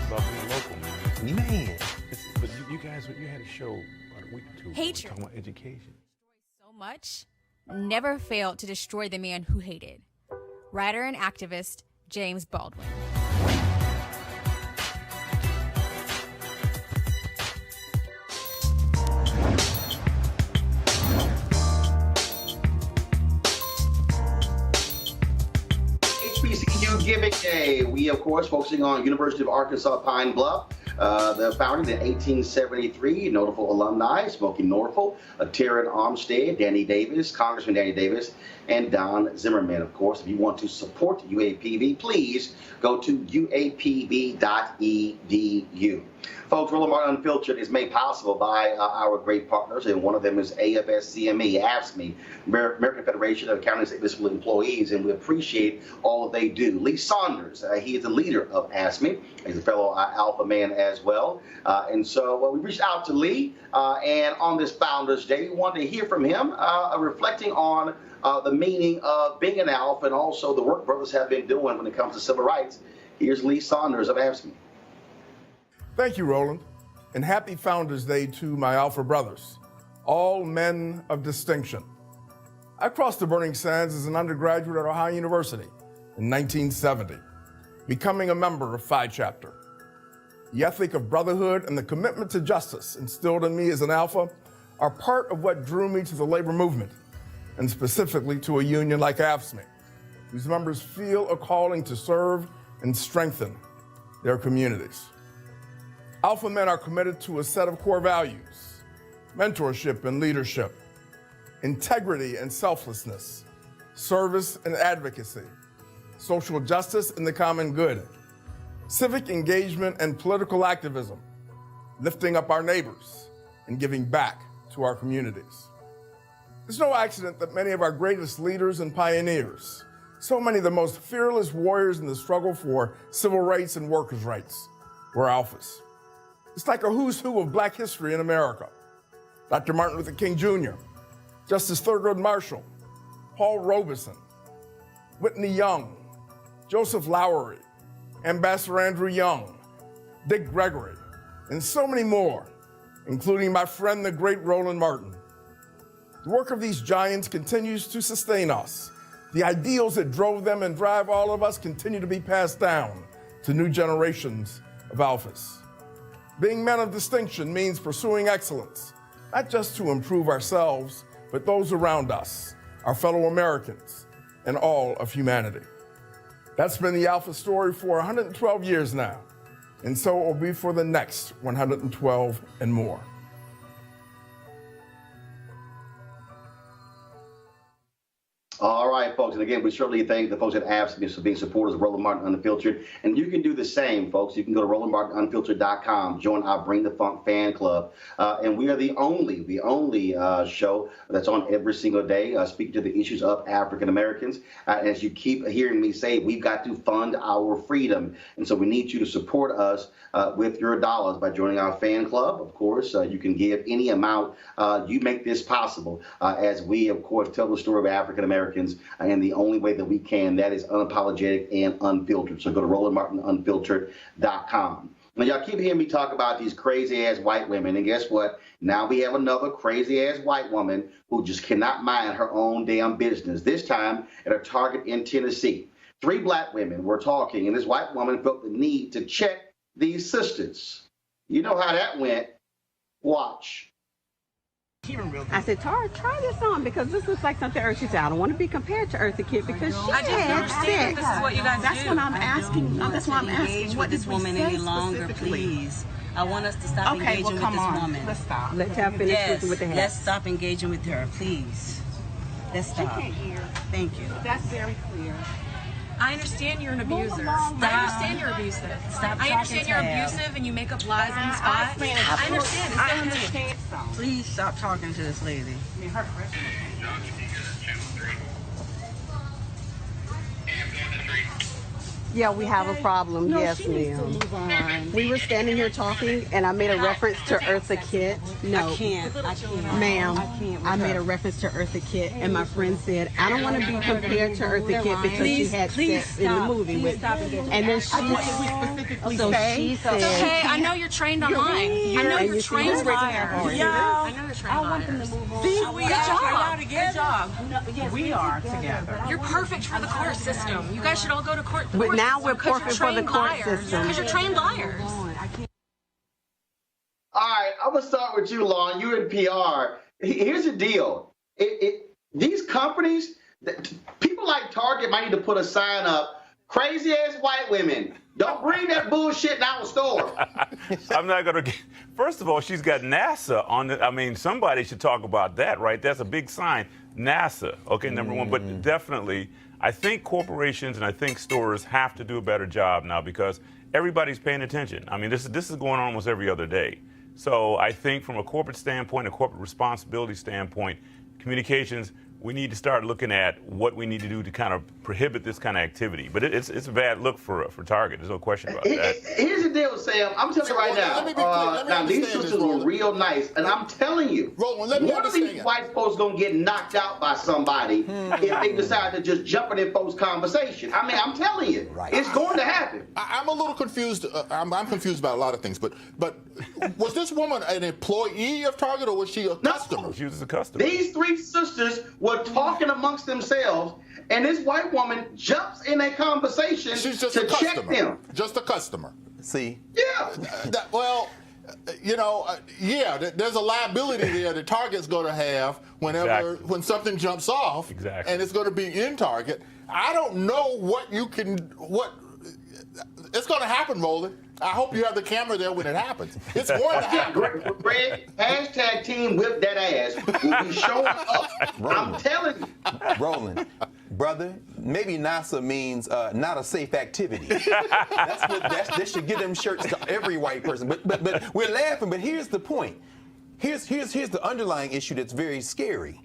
About being local, man. But you guys, you had a show about a week or two ago Hatred. talking about education. So much never failed to destroy the man who hated. Writer and activist James Baldwin. HBCU Giving Day. We, of course, focusing on University of Arkansas Pine Bluff. The founded in 1873, notable alumni, Smokey Norfolk, Taryn Armstead, Danny Davis, Congressman Danny Davis, and Don Zimmerman. Of course, if you want to support UAPB, please go to uapb.edu. Folks, Roland Martin Unfiltered is made possible by our great partners, and one of them is AFSCME, American Federation of County and State Municipal Employees, and we appreciate all that they do. Lee Saunders, he is the leader of AFSCME. He's a fellow Alpha man as well. And so we reached out to Lee, and on this Founders Day, we wanted to hear from him, reflecting on the meaning of being an Alpha and also the work brothers have been doing when it comes to civil rights. Here's Lee Saunders of AFSCME. Thank you, Roland, and happy Founders Day to my Alpha brothers, all men of distinction. I crossed the burning sands as an undergraduate at Ohio University in 1970, becoming a member of Phi Chapter. The ethic of brotherhood and the commitment to justice instilled in me as an Alpha are part of what drew me to the labor movement, and specifically to a union like AFSCME, whose members feel a calling to serve and strengthen their communities. Alpha men are committed to a set of core values: mentorship and leadership, integrity and selflessness, service and advocacy, social justice and the common good, civic engagement and political activism, lifting up our neighbors, and giving back to our communities. It's no accident that many of our greatest leaders and pioneers, so many of the most fearless warriors in the struggle for civil rights and workers' rights, were Alphas. It's like a who's who of Black history in America. Dr. Martin Luther King Jr., Justice Thurgood Marshall, Paul Robeson, Whitney Young, Joseph Lowery, Ambassador Andrew Young, Dick Gregory, and so many more, including my friend, the great Roland Martin. The work of these giants continues to sustain us. The ideals that drove them and drive all of us continue to be passed down to new generations of Alphas. Being men of distinction means pursuing excellence, not just to improve ourselves, but those around us, our fellow Americans, and all of humanity. That's been the Alpha story for 112 years now, and so it will be for the next 112 and more. All right, right, folks. And again, we certainly thank the folks at AFSCME for being supporters of Roland Martin Unfiltered. And you can do the same, folks. You can go to RolandMartinUnfiltered.com, join our Bring the Funk fan club. And we are the only show that's on every single day, speaking to the issues of African Americans. As you keep hearing me say, we've got to fund our freedom. And so we need you to support us with your dollars by joining our fan club. Of course, you can give any amount. You make this possible as we, of course, tell the story of African Americans in the only way that we can. That is unapologetic and unfiltered. So go to RolandMartinUnfiltered.com. Now, y'all keep hearing me talk about these crazy-ass white women, and guess what? Now we have another crazy-ass white woman who just cannot mind her own damn business, this time at a Target in Tennessee. 3 black women were talking, and this white woman felt the need to check these sisters. You know how that went. Watch. I said, Tara, try this on because this looks like something Eartha said. I don't want to be compared to Eartha Kitt because she I just had understand sex. this is what you guys That's do. what I'm asking. That's why I'm asking. What this did we woman say any longer, specifically? please. I want us to stop engaging with this woman. Let's stop. Let's have finish Yes, with the let's stop engaging with her, please. Let's stop. She can't hear. Thank you. That's very clear. I understand you're an abuser. along. I understand you're abusive. Stop I understand talking you're to her. abusive and you make up lies on the spot. I understand. It's I okay. understand some. Please stop talking to this lady. I mean, her question. Yeah, we have a problem. No, yes, she needs to ma'am. move on. We were standing here talking, and I made a reference to Eartha Kitt. No, I can't. ma'am. I can't with I made her. a reference to Eartha Kitt, and my friend said, I don't want to be compared to Eartha Kitt because she had sex in the movie. Please stop engaging. And then So she said, Okay, I know you're trained on lying. I know and you're you trained see liars. her. I know you're trained liars. Good job. We are together. You're perfect for the court system. You guys should all go to court. But now we're perfect for the court system. Because you're trained liars. All right, I'm going to start with you, Lauren. You're in PR. Here's the deal. These companies, people like Target might need to put a sign up, crazy-ass white women. Don't bring that bullshit in our store. I'm not going to get. First of all, she's got NASA on it. I mean, somebody should talk about that, right? That's a big sign. NASA, okay, number one. But definitely, I think corporations and I think stores have to do a better job now because everybody's paying attention. I mean, this is going on almost every other day. So I think from a corporate standpoint, a corporate responsibility standpoint, communications, we need to start looking at what we need to do to kind of prohibit this kind of activity. But it's a bad look for Target. There's no question about that. Here's the deal, Sam. I'm telling you right now. Now, these sisters were real nice, and I'm telling you, one of these white folks gonna get knocked out by somebody if they decide to just jump in folks' conversation. I mean, I'm telling you, it's going to happen. I'm a little confused. I'm confused about a lot of things. But was this woman an employee of Target or was she a customer? She was a customer. These 3 sisters were talking amongst themselves, and this white woman jumps in a conversation to check them. Just a customer. See? Yeah. There's a liability there that Target's going to have when something jumps off, and it's going to be in Target. I don't know what it's going to happen, Roland. I hope you have the camera there when it happens. It's going to happen. Greg, hashtag team whip that ass will be showing up. I'm telling you. Roland, brother, maybe NASA means not a safe activity. They should give them shirts to every white person. But we're laughing, but here's the point. Here's the underlying issue that's very scary.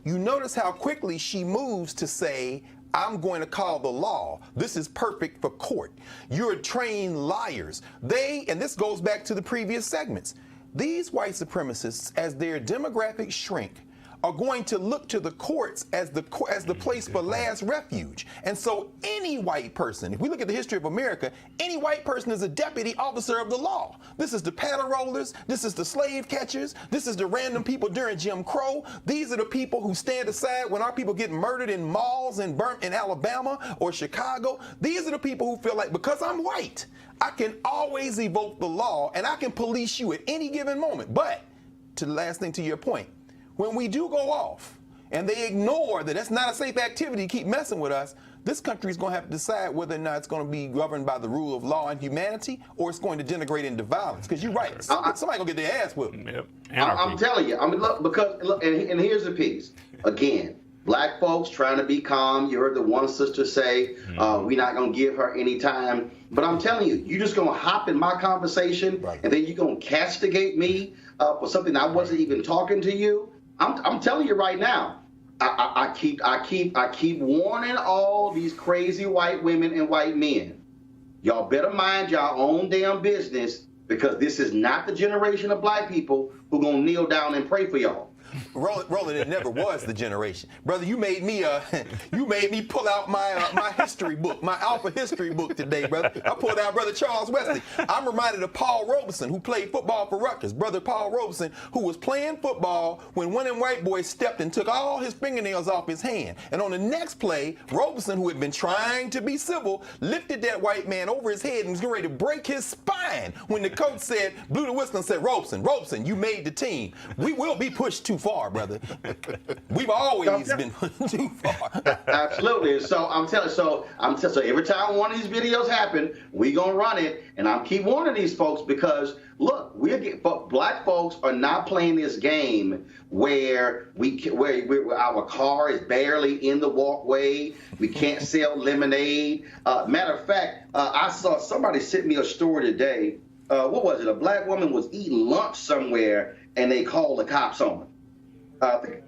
You notice how quickly she moves to say, I'm going to call the law. This is perfect for court. You're trained liars. And this goes back to the previous segments. These white supremacists, as their demographics shrink, are going to look to the courts as the place for last refuge. And so any white person, if we look at the history of America, any white person is a deputy officer of the law. This is the paddle rollers, this is the slave catchers, this is the random people during Jim Crow. These are the people who stand aside when our people get murdered in malls and burnt in Alabama or Chicago. These are the people who feel like, because I'm white, I can always evoke the law and I can police you at any given moment. But, to the last thing to your point, when we do go off and they ignore that that's not a safe activity, keep messing with us, this country is going to have to decide whether or not it's going to be governed by the rule of law and humanity or it's going to degenerate into violence. Because you're right, somebody going to get their ass whipped. I'm telling you. Look, and here's the piece. Again, Black folks trying to be calm. You heard the one sister say, we're not going to give her any time. But I'm telling you, you're just going to hop in my conversation, and then you're going to castigate me for something I wasn't even talking to you. I'm telling you right now, I keep warning all these crazy white women and white men. Y'all better mind your own damn business, because this is not the generation of black people who gonna kneel down and pray for y'all. Roland, it never was the generation, brother. You made me pull out my history book, my Alpha history book today, brother. I pulled out Brother Charles Wesley. I'm reminded of Paul Robeson, who played football for Rutgers. Brother Paul Robeson, who was playing football when one of them white boys stepped and took all his fingernails off his hand. And on the next play, Robeson, who had been trying to be civil, lifted that white man over his head and was getting ready to break his spine when the coach said, blew the whistle and said, Robeson, you made the team. We will be pushed too far, brother. We've always been too far. Absolutely. So I'm telling. So every time one of these videos happen, we gonna run it, and I'm keep warning these folks, because look, black folks are not playing this game where our car is barely in the walkway. We can't sell lemonade. Matter of fact, I saw somebody sent me a story today. What was it? A black woman was eating lunch somewhere, and they called the cops on her. Wait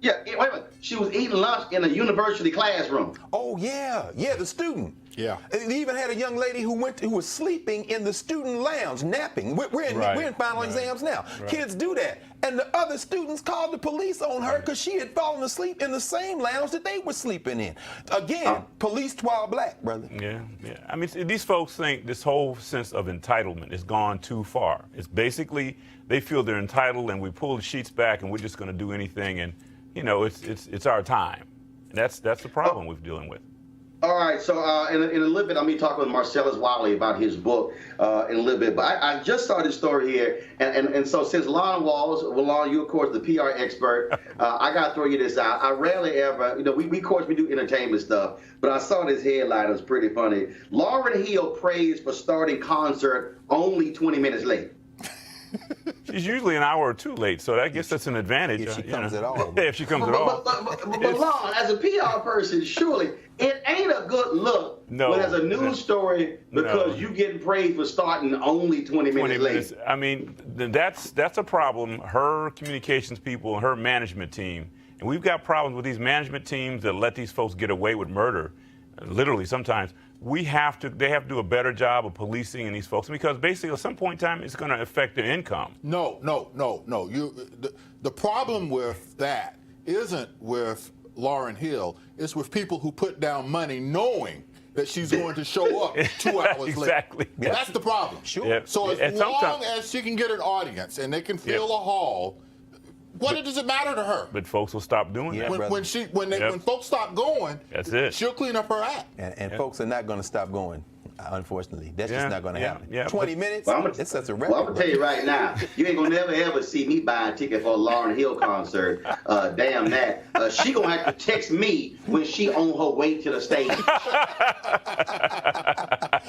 a minute. She was eating lunch in a university classroom. Oh yeah, the student. Yeah. They even had a young lady who was sleeping in the student lounge, napping. We're in final exams now. Right. Kids do that, and the other students called the police on her because she had fallen asleep in the same lounge that they were sleeping in. Again, policed while black, brother. Yeah. I mean, these folks think this whole sense of entitlement has gone too far. It's basically they feel they're entitled, and we pull the sheets back, and we're just going to do anything, and it's our time. And that's the problem we're dealing with. All right, so in a little bit, I'm going to be talking with Marcellus Wiley about his book in a little bit. But I just saw this story here, and so since Lon Walls, you, of course, the PR expert, I got to throw you this out. I rarely ever, we of course, we do entertainment stuff, but I saw this headline. It was pretty funny. Lauryn Hill praised for starting concert only 20 minutes late. She's usually an hour or two late, so I guess that's an advantage. If she comes at all. If she comes at all. But Lon, as a PR person, surely it ain't a good look when there's a news story because you getting praised for starting only 20 minutes late. I mean, that's a problem. Her communications people and her management team, and we've got problems with these management teams that let these folks get away with murder, literally sometimes. They have to do a better job of policing in these folks, because basically at some point in time it's going to affect their income. No. The problem with that isn't with Lauryn Hill. It's with people who put down money knowing that she's going to show up 2 hours exactly. late. Yeah. That's the problem. Sure. Yep. So as long as she can get an audience and they can fill a hall, what does it matter to her? But folks will stop doing that. When folks stop going, that's it. She'll clean up her act. And folks are not going to stop going, unfortunately. That's just not going to happen. 20 minutes, it's such a record. Well, I'm going to tell you right now, you ain't going to never, ever see me buy a ticket for a Lauryn Hill concert. Damn that. She going to have to text me when she on her way to the stage.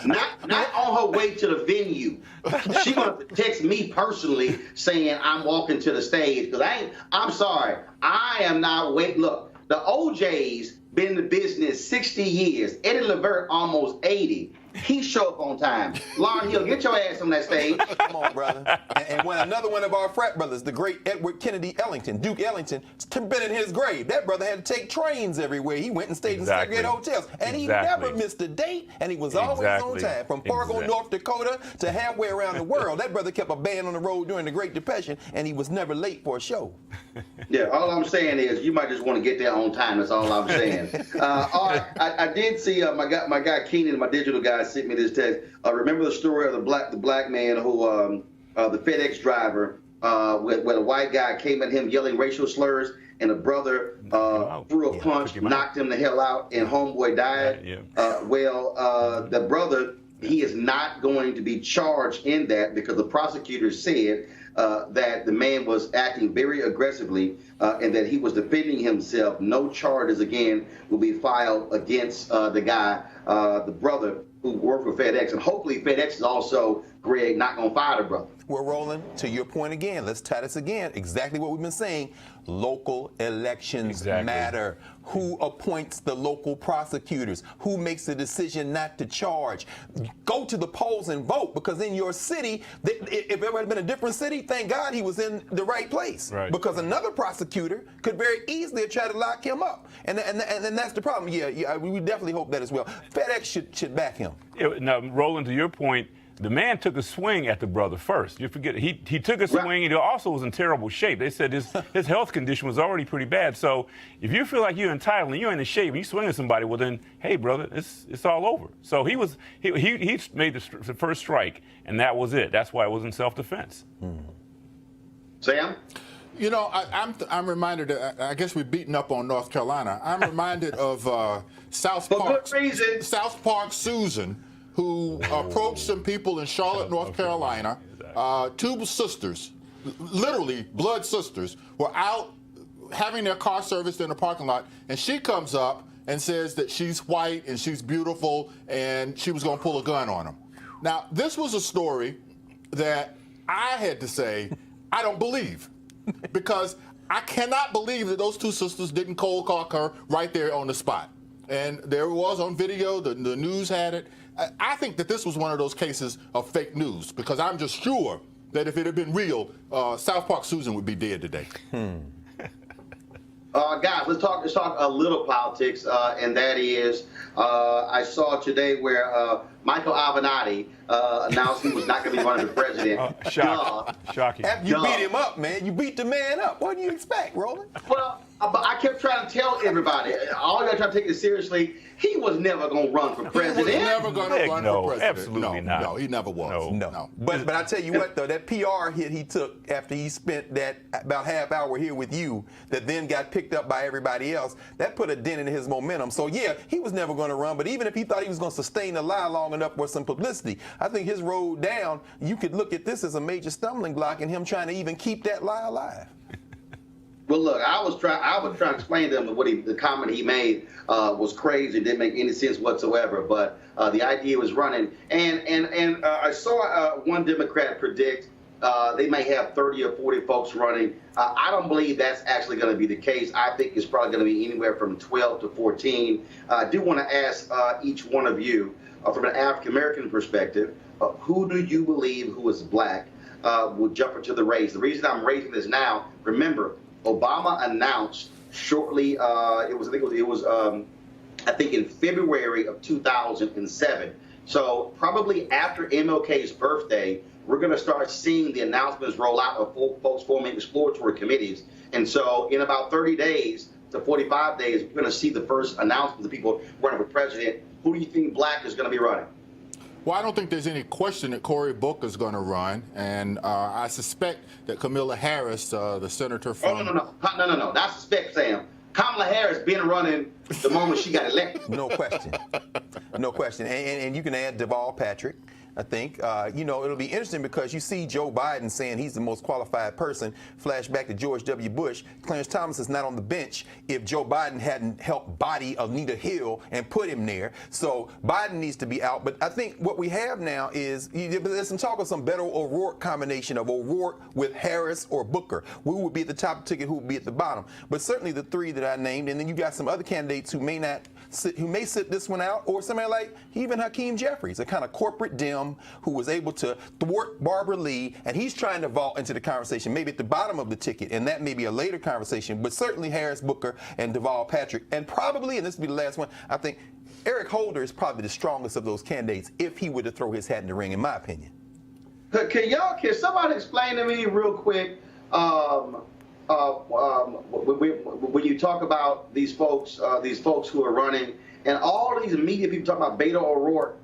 Not on her way to the venue. She going to have to text me personally saying I'm walking to the stage, because I'm sorry. I am not waiting. Look, the OJ's been in the business 60 years. Eddie Levert almost 80. He show up on time. Lauryn Hill, get your ass on that stage. Come on, brother. And when another one of our frat brothers, the great Edward Kennedy Ellington, Duke Ellington, been in his grave. That brother had to take trains everywhere. He went and stayed in segregated hotels. And he never missed a date, and he was always on time. From Fargo, North Dakota to halfway around the world. That brother kept a band on the road during the Great Depression, and he was never late for a show. Yeah, all I'm saying is you might just want to get there on time. That's all I'm saying. All right, I did see my guy Keenan, my digital guy, sent me this text. Remember the story of the black man who the FedEx driver where the white guy came at him yelling racial slurs, and the brother threw a punch, knocked him the hell out, and homeboy died. The brother, he is not going to be charged in that, because the prosecutor said that the man was acting very aggressively and that he was defending himself. No charges again will be filed against the guy, the brother who worked for FedEx, and hopefully FedEx is also, Greg, not going to fire the brother. Well, Roland, to your point again, let's tie this again. Exactly what we've been saying. Local elections matter. Who appoints the local prosecutors? Who makes the decision not to charge? Go to the polls and vote, because in your city, if it had been a different city, thank God he was in the right place. Right. Because another prosecutor could very easily try to lock him up. And that's the problem. Yeah, we definitely hope that as well. FedEx should back him. Now, Roland, to your point, the man took a swing at the brother first. You forget, he took a swing, and he also was in terrible shape. They said his health condition was already pretty bad. So if you feel like you're entitled and you're in the shape and you swing at somebody, well then, hey brother, it's all over. So he made the first strike, and that was it. That's why it was in self-defense. Sam? You know, I'm reminded, I guess we're beating up on North Carolina. I'm reminded of South Park Susan, who approached some people in Charlotte, North Carolina. Two sisters, literally blood sisters, were out having their car serviced in the parking lot, and she comes up and says that she's white and she's beautiful and she was going to pull a gun on them. Now, this was a story that I had to say I don't believe, because I cannot believe that those two sisters didn't cold call her right there on the spot. And there it was on video, the news had it. I think that this was one of those cases of fake news, because I'm just sure that if it had been real, South Park Susan would be dead today. Guys, let's talk a little politics, and that is, I saw today where Michael Avenatti announced he was not going to be running for president. Shocking. After you beat him up, man, you beat the man up. What do you expect, Roland? Well, but I kept trying to tell everybody, all you got to try to take it seriously, he was never going to run for president. He was never going to run for president. Absolutely not. No, he never was. No. But I tell you what, though, that PR hit he took after he spent that about half hour here with you, that then got picked up by everybody else, that put a dent in his momentum. So, yeah, he was never going to run. But even if he thought he was going to sustain the lie long enough for some publicity, I think his road down, you could look at this as a major stumbling block in him trying to even keep that lie alive. Well, look, I was trying to explain to them that the comment he made was crazy, didn't make any sense whatsoever. But the idea was running, and I saw one Democrat predict they may have 30 or 40 folks running. I don't believe that's actually going to be the case. I think it's probably going to be anywhere from 12 to 14. I do want to ask each one of you, from an African American perspective, who do you believe who is black will jump into the race? The reason I'm raising this now, remember, Obama announced shortly, I think in February of 2007. So probably after MLK's birthday, we're going to start seeing the announcements roll out of folks forming exploratory committees. And so in about 30 days to 45 days, we're going to see the first announcement of people running for president. Who do you think black is going to be running? Well, I don't think there's any question that Cory Booker is going to run, and I suspect that Kamala Harris, the senator from... No. Not suspect, Sam. Kamala Harris been running the moment she got elected. No question. No question. And you can add Deval Patrick. I think, it'll be interesting because you see Joe Biden saying he's the most qualified person. Flashback to George W. Bush. Clarence Thomas is not on the bench if Joe Biden hadn't helped body Anita Hill and put him there. So Biden needs to be out. But I think what we have now is there's some talk of some Beto O'Rourke combination of O'Rourke with Harris or Booker. Who would be at the top of the ticket, who would be at the bottom. But certainly the three that I named, and then you got some other candidates who may sit this one out, or somebody like even Hakeem Jeffries, a kind of corporate Dem who was able to thwart Barbara Lee, and he's trying to vault into the conversation, maybe at the bottom of the ticket, and that may be a later conversation, but certainly Harris, Booker, and Deval Patrick, and probably, and this will be the last one, I think Eric Holder is probably the strongest of those candidates if he were to throw his hat in the ring, in my opinion. Can somebody explain to me real quick, when you talk about these folks who are running, and all these media people talk about Beto O'Rourke,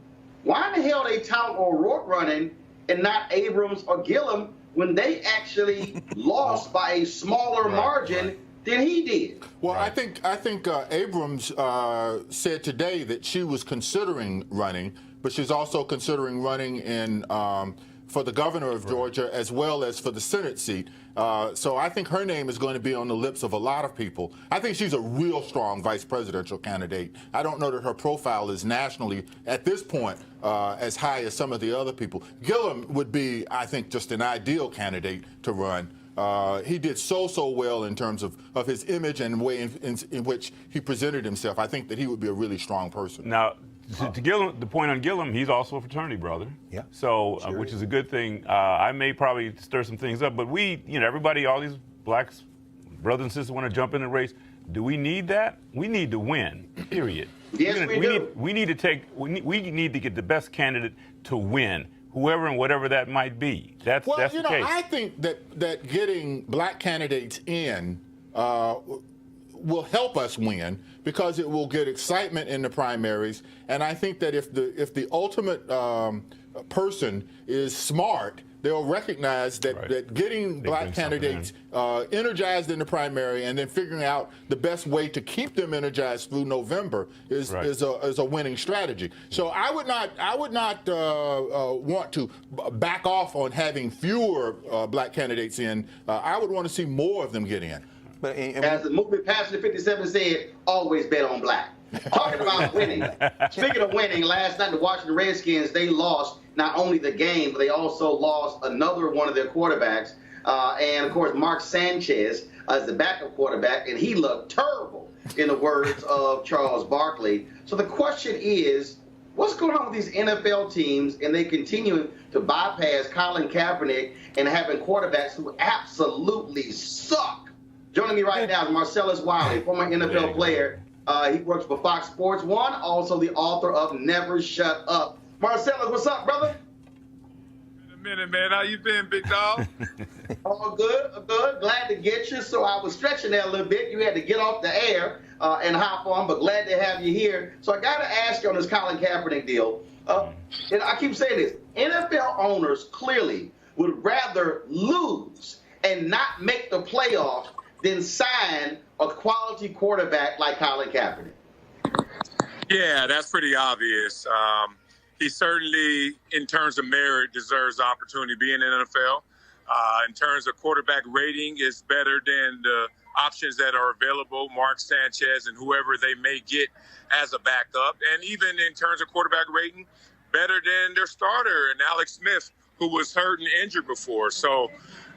why in the hell they tout O'Rourke running and not Abrams or Gillum when they actually lost by a smaller margin than he did? Well, I think Abrams said today that she was considering running, but she's also considering running in for the governor of Georgia as well as for the Senate seat. So I think her name is going to be on the lips of a lot of people. I think she's a real strong vice presidential candidate. I don't know that her profile is nationally, at this point, as high as some of the other people. Gillum would be, I think, just an ideal candidate to run. He did so well in terms of his image and the way in which he presented himself. I think that he would be a really strong person. Now, to Gillum, the point on Gillum, he's also a fraternity brother. Yeah. So, which is a good thing. I may probably stir some things up, but we, everybody, all these blacks, brothers and sisters want to jump in the race. Do we need that? We need to win, period. Yes, we do. We need to get the best candidate to win, whoever and whatever that might be. That's the case. I think that getting black candidates in will help us win because it will get excitement in the primaries. And I think that if the ultimate person is smart, they'll recognize that getting black candidates energized in the primary and then figuring out the best way to keep them energized through November is a winning strategy. So I would not want to back off on having fewer black candidates in. I would want to see more of them get in. But as the movie Passenger 57 said, always bet on black. Talking about winning. Speaking of winning, last night the Washington Redskins, they lost not only the game, but they also lost another one of their quarterbacks. And, of course, Mark Sanchez as the backup quarterback, and he looked terrible, in the words of Charles Barkley. So the question is, what's going on with these NFL teams, and they continue to bypass Colin Kaepernick and having quarterbacks who absolutely suck? Joining me right now is Marcellus Wiley, former NFL player. He works for Fox Sports 1, also the author of Never Shut Up. Marcellus, what's up, brother? In a minute, man. How you been, big dog? All good, good. Glad to get you. So I was stretching there a little bit. You had to get off the air and hop on, but glad to have you here. So I got to ask you on this Colin Kaepernick deal. And I keep saying this. NFL owners clearly would rather lose and not make the playoffs than sign a quality quarterback like Colin Kaepernick. Yeah, that's pretty obvious. He certainly, in terms of merit, deserves the opportunity to be in the NFL. In terms of quarterback rating, is better than the options that are available, Mark Sanchez and whoever they may get as a backup. And even in terms of quarterback rating, better than their starter and Alex Smith, who was hurt and injured before. So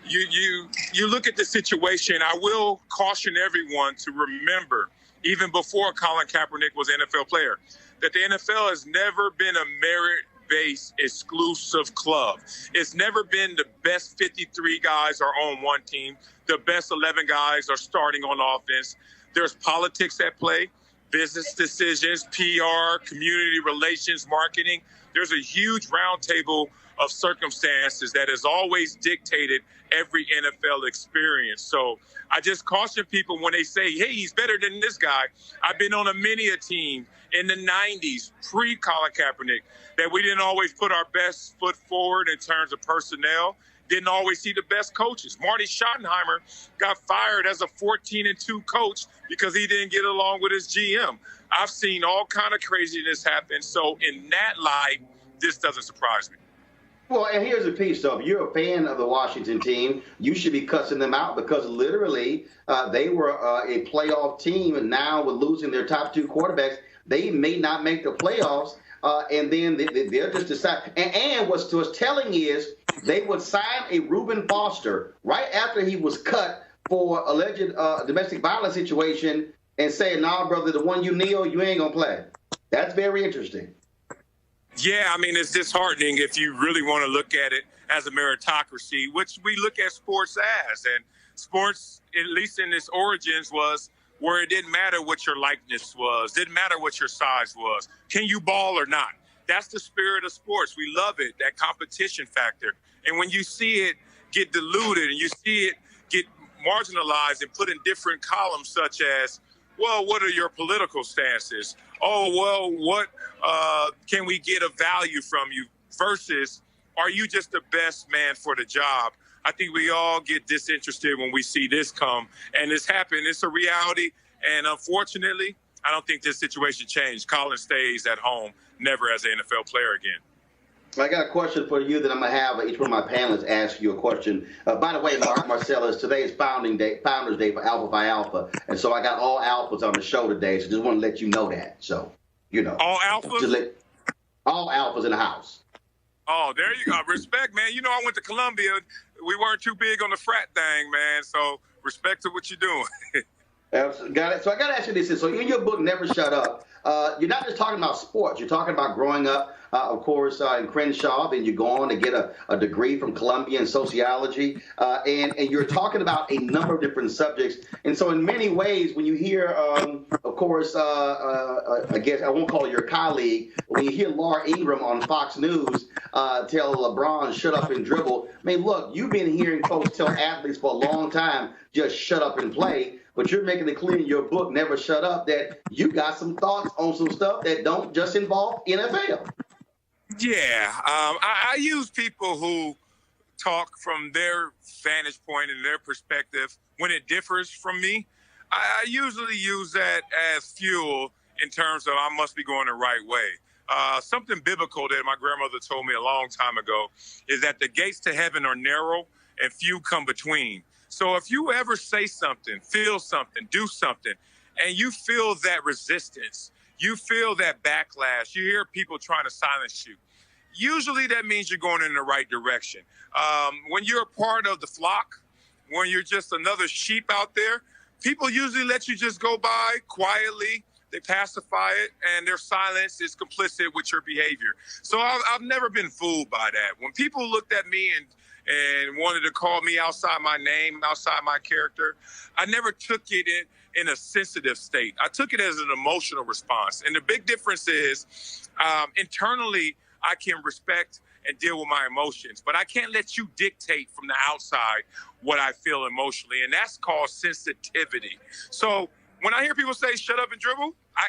you look at the situation. I will caution everyone to remember, even before Colin Kaepernick was an NFL player, that the NFL has never been a merit-based exclusive club. It's never been the best 53 guys are on one team. The best 11 guys are starting on offense. There's politics at play, business decisions, PR, community relations, marketing. There's a huge roundtable of circumstances that has always dictated every NFL experience. So I just caution people when they say, hey, he's better than this guy. I've been on many a team in the 90s, pre-Colin Kaepernick, that we didn't always put our best foot forward in terms of personnel, didn't always see the best coaches. Marty Schottenheimer got fired as a 14-2 coach because he didn't get along with his GM. I've seen all kind of craziness happen. So in that light, this doesn't surprise me. Well, and here's the piece, though. If you're a fan of the Washington team, you should be cussing them out because literally they were a playoff team, and now with losing their top two quarterbacks, they may not make the playoffs, and then they're just deciding. And what's telling is they would sign a Reuben Foster right after he was cut for alleged domestic violence situation and say, nah, brother, the one you kneel, you ain't going to play. That's very interesting. Yeah, I mean, it's disheartening if you really want to look at it as a meritocracy, which we look at sports as. And sports, at least in its origins, was where it didn't matter what your likeness was, didn't matter what your size was. Can you ball or not? That's the spirit of sports. We love it, that competition factor. And when you see it get diluted and you see it get marginalized and put in different columns such as, well, what are your political stances? Oh, well, what can we get a value from you? Versus, are you just the best man for the job? I think we all get disinterested when we see this come. And it's happened. It's a reality. And unfortunately, I don't think this situation changed. Colin stays at home, never as an NFL player again. I got a question for you that I'm going to have each one of my panelists ask you a question. By the way, Marcellus, today is Founders Day for Alpha Phi Alpha, and so I got all alphas on the show today, so just want to let you know that. So, you know. All alphas? All alphas in the house. Oh, there you go. Respect, man. You know, I went to Columbia. We weren't too big on the frat thing, man, so respect to what you're doing. Got it. So I got to ask you this. So in your book, Never Shut Up, you're not just talking about sports. You're talking about growing up, of course, in Crenshaw. Then you go on to get a degree from Columbia in sociology. And you're talking about a number of different subjects. And so in many ways, when you hear, of course, I guess I won't call it your colleague, when you hear Laura Ingraham on Fox News tell LeBron, shut up and dribble. I mean, look, you've been hearing folks tell athletes for a long time, just shut up and play. But you're making it clear in your book, Never Shut Up, that you got some thoughts on some stuff that don't just involve NFL. Yeah, I use people who talk from their vantage point and their perspective when it differs from me. I usually use that as fuel in terms of I must be going the right way. Something biblical that my grandmother told me a long time ago is that the gates to heaven are narrow and few come between. So if you ever say something, feel something, do something, and you feel that resistance, you feel that backlash, you hear people trying to silence you, usually that means you're going in the right direction. When you're a part of the flock, when you're just another sheep out there, people usually let you just go by quietly. They pacify it, and their silence is complicit with your behavior. So I've never been fooled by that. When people looked at me and wanted to call me outside my name, outside my character, I never took it in a sensitive state. I took it as an emotional response. And the big difference is internally, I can respect and deal with my emotions, but I can't let you dictate from the outside what I feel emotionally. And that's called sensitivity. So when I hear people say, shut up and dribble, I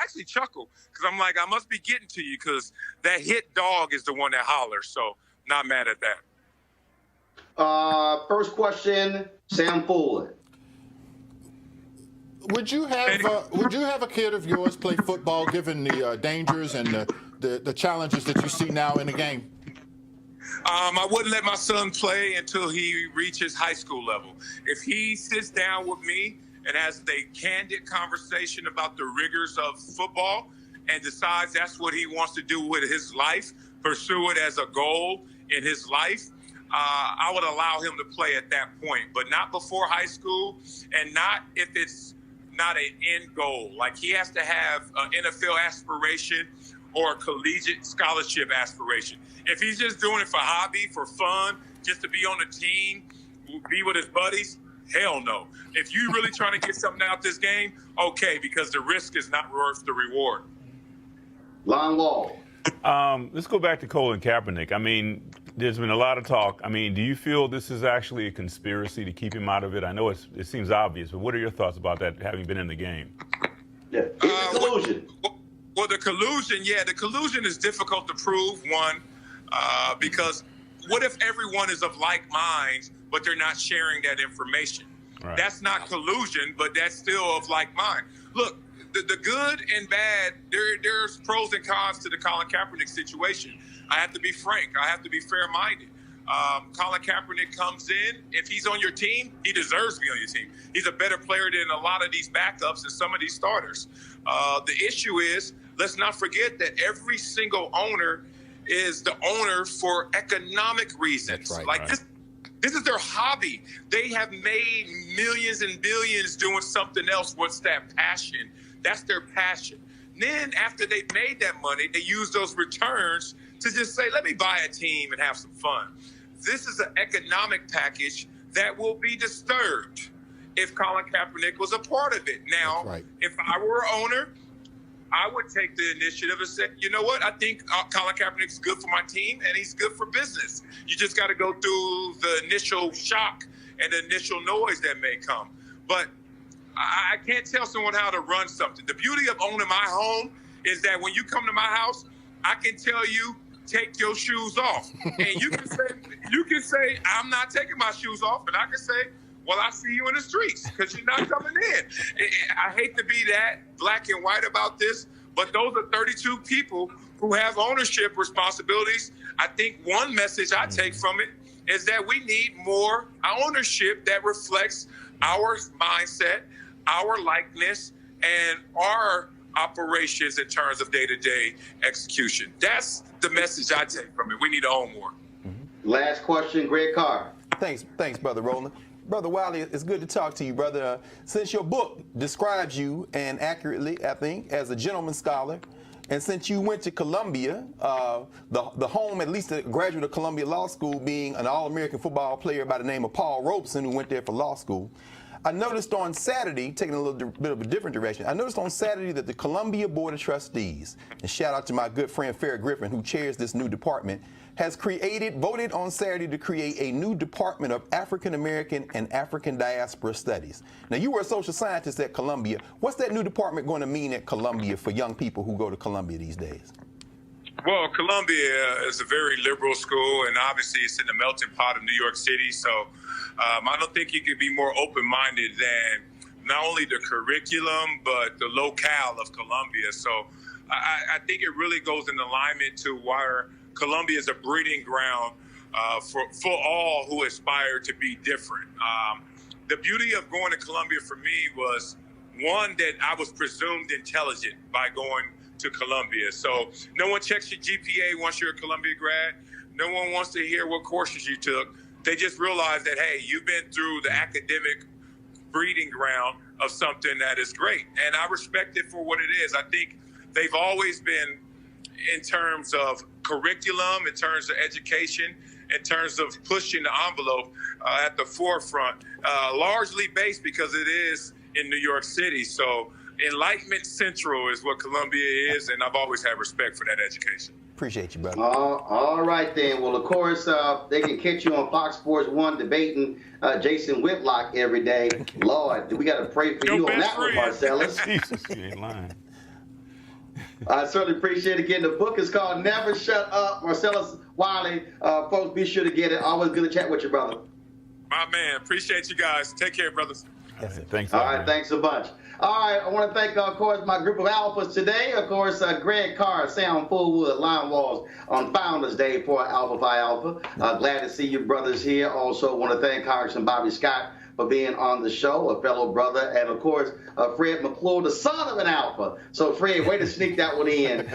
actually chuckle because I'm like, I must be getting to you because that hit dog is the one that hollers. So not mad at that. First question, Sam Fuller. Would you have a kid of yours play football given the dangers and the challenges that you see now in the game? I wouldn't let my son play until he reaches high school level. If he sits down with me and has a candid conversation about the rigors of football and decides that's what he wants to do with his life, pursue it as a goal in his life, I would allow him to play at that point, but not before high school and not if it's not an end goal. Like he has to have an NFL aspiration or a collegiate scholarship aspiration. If he's just doing it for hobby, for fun, just to be on the team, be with his buddies, hell no. If you're really trying to get something out this game, okay, because the risk is not worth the reward. Long Wall. Let's go back to Colin Kaepernick. I mean, there's been a lot of talk. I mean, do you feel this is actually a conspiracy to keep him out of it? I know it seems obvious, but what are your thoughts about that, having been in the game? Yeah, collusion. Well, the collusion is difficult to prove, one, because what if everyone is of like minds, but they're not sharing that information? Right. That's not collusion, but that's still of like mind. Look, the good and bad, there's pros and cons to the Colin Kaepernick situation. I have to be frank. I have to be fair-minded. Colin Kaepernick comes in. If he's on your team, he deserves to be on your team. He's a better player than a lot of these backups and some of these starters. The issue is, let's not forget that every single owner is the owner for economic reasons. That's right, like right. This is their hobby. They have made millions and billions doing something else. What's that passion? That's their passion. Then after they've made that money, they use those returns to just say, let me buy a team and have some fun. This is an economic package that will be disturbed if Colin Kaepernick was a part of it. Now, right. If I were an owner, I would take the initiative and say, you know what? I think Colin Kaepernick's good for my team and he's good for business. You just got to go through the initial shock and the initial noise that may come. But I can't tell someone how to run something. The beauty of owning my home is that when you come to my house, I can tell you, take your shoes off. And you can say, I'm not taking my shoes off. And I can say, well, I see you in the streets because you're not coming in. I hate to be that black and white about this, But those are 32 people who have ownership responsibilities. I think one message I take from it is that we need more ownership that reflects our mindset, our likeness, and our operations in terms of day-to-day execution. That's the message I take from it. We need to own more. Last question, Greg Carr. Thanks, Brother Roland. Brother Wiley, it's good to talk to you, brother. Since your book describes you, and accurately, I think, as a gentleman scholar, and since you went to Columbia, the home, at least a graduate of Columbia Law School, being an All-American football player by the name of Paul Robeson, who went there for law school, I noticed on Saturday, taking a little bit of a different direction, I noticed on Saturday that the Columbia Board of Trustees, and shout out to my good friend Farrah Griffin, who chairs this new department, has voted on Saturday to create a new Department of African American and African Diaspora Studies. Now, you were a social scientist at Columbia. What's that new department going to mean at Columbia for young people who go to Columbia these days? Well, Columbia is a very liberal school, and obviously it's in the melting pot of New York City. So I don't think you could be more open-minded than not only the curriculum, but the locale of Columbia. So I think it really goes in alignment to where Columbia is a breeding ground for all who aspire to be different. The beauty of going to Columbia for me was, one, that I was presumed intelligent by going to Columbia. So no one checks your GPA once you're a Columbia grad. No one wants to hear what courses you took. They just realize that, hey, you've been through the academic breeding ground of something that is great. And I respect it for what it is. I think they've always been, in terms of curriculum, in terms of education, in terms of pushing the envelope at the forefront, largely based because it is in New York City. So Enlightenment Central is what Columbia is, and I've always had respect for that education. Appreciate you, brother. All right, then. Well, of course, they can catch you on Fox Sports 1 debating Jason Whitlock every day. Lord, we got to pray for you on that one, Marcellus. Jesus, you ain't lying. I certainly appreciate it. Again, the book is called Never Shut Up. Marcellus Wiley. Folks, be sure to get it. Always good to chat with you, brother. My man. Appreciate you guys. Take care, brothers. Yes, thanks. All right, thanks a bunch. All right, I want to thank, of course, my group of alphas today. Of course, Greg Carr, Sam Fullwood, Line Walls on Founders Day for Alpha Phi Alpha. Glad to see you brothers here. Also want to thank Congressman Bobby Scott for being on the show, a fellow brother, and of course, Fred McClure, the son of an alpha. So Fred, way to sneak that one in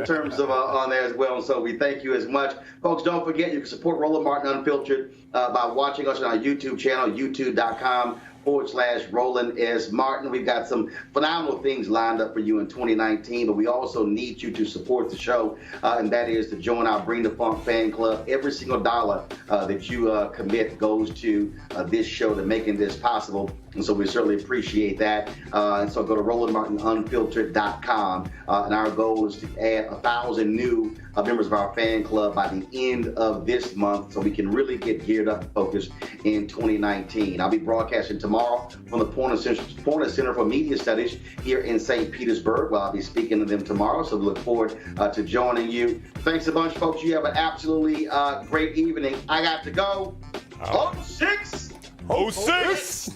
terms of on there as well. And so we thank you as much. Folks, don't forget you can support Roland Martin Unfiltered by watching us on our YouTube channel, youtube.com/Roland S. Martin. We've got some phenomenal things lined up for you in 2019, but we also need you to support the show, and that is to join our Bring the Funk fan club. Every single dollar that you commit goes to this show, to making this possible, and so we certainly appreciate that. And so go to RolandMartinUnfiltered.com, and our goal is to add 1,000 new members of our fan club by the end of this month, so we can really get geared up and focused in 2019. I'll be broadcasting tomorrow from the Porter Center for Media Studies here in St. Petersburg. Well, I'll be speaking to them tomorrow, so we look forward to joining you. Thanks a bunch, folks. You have an absolutely great evening. I got to go. 06! 06!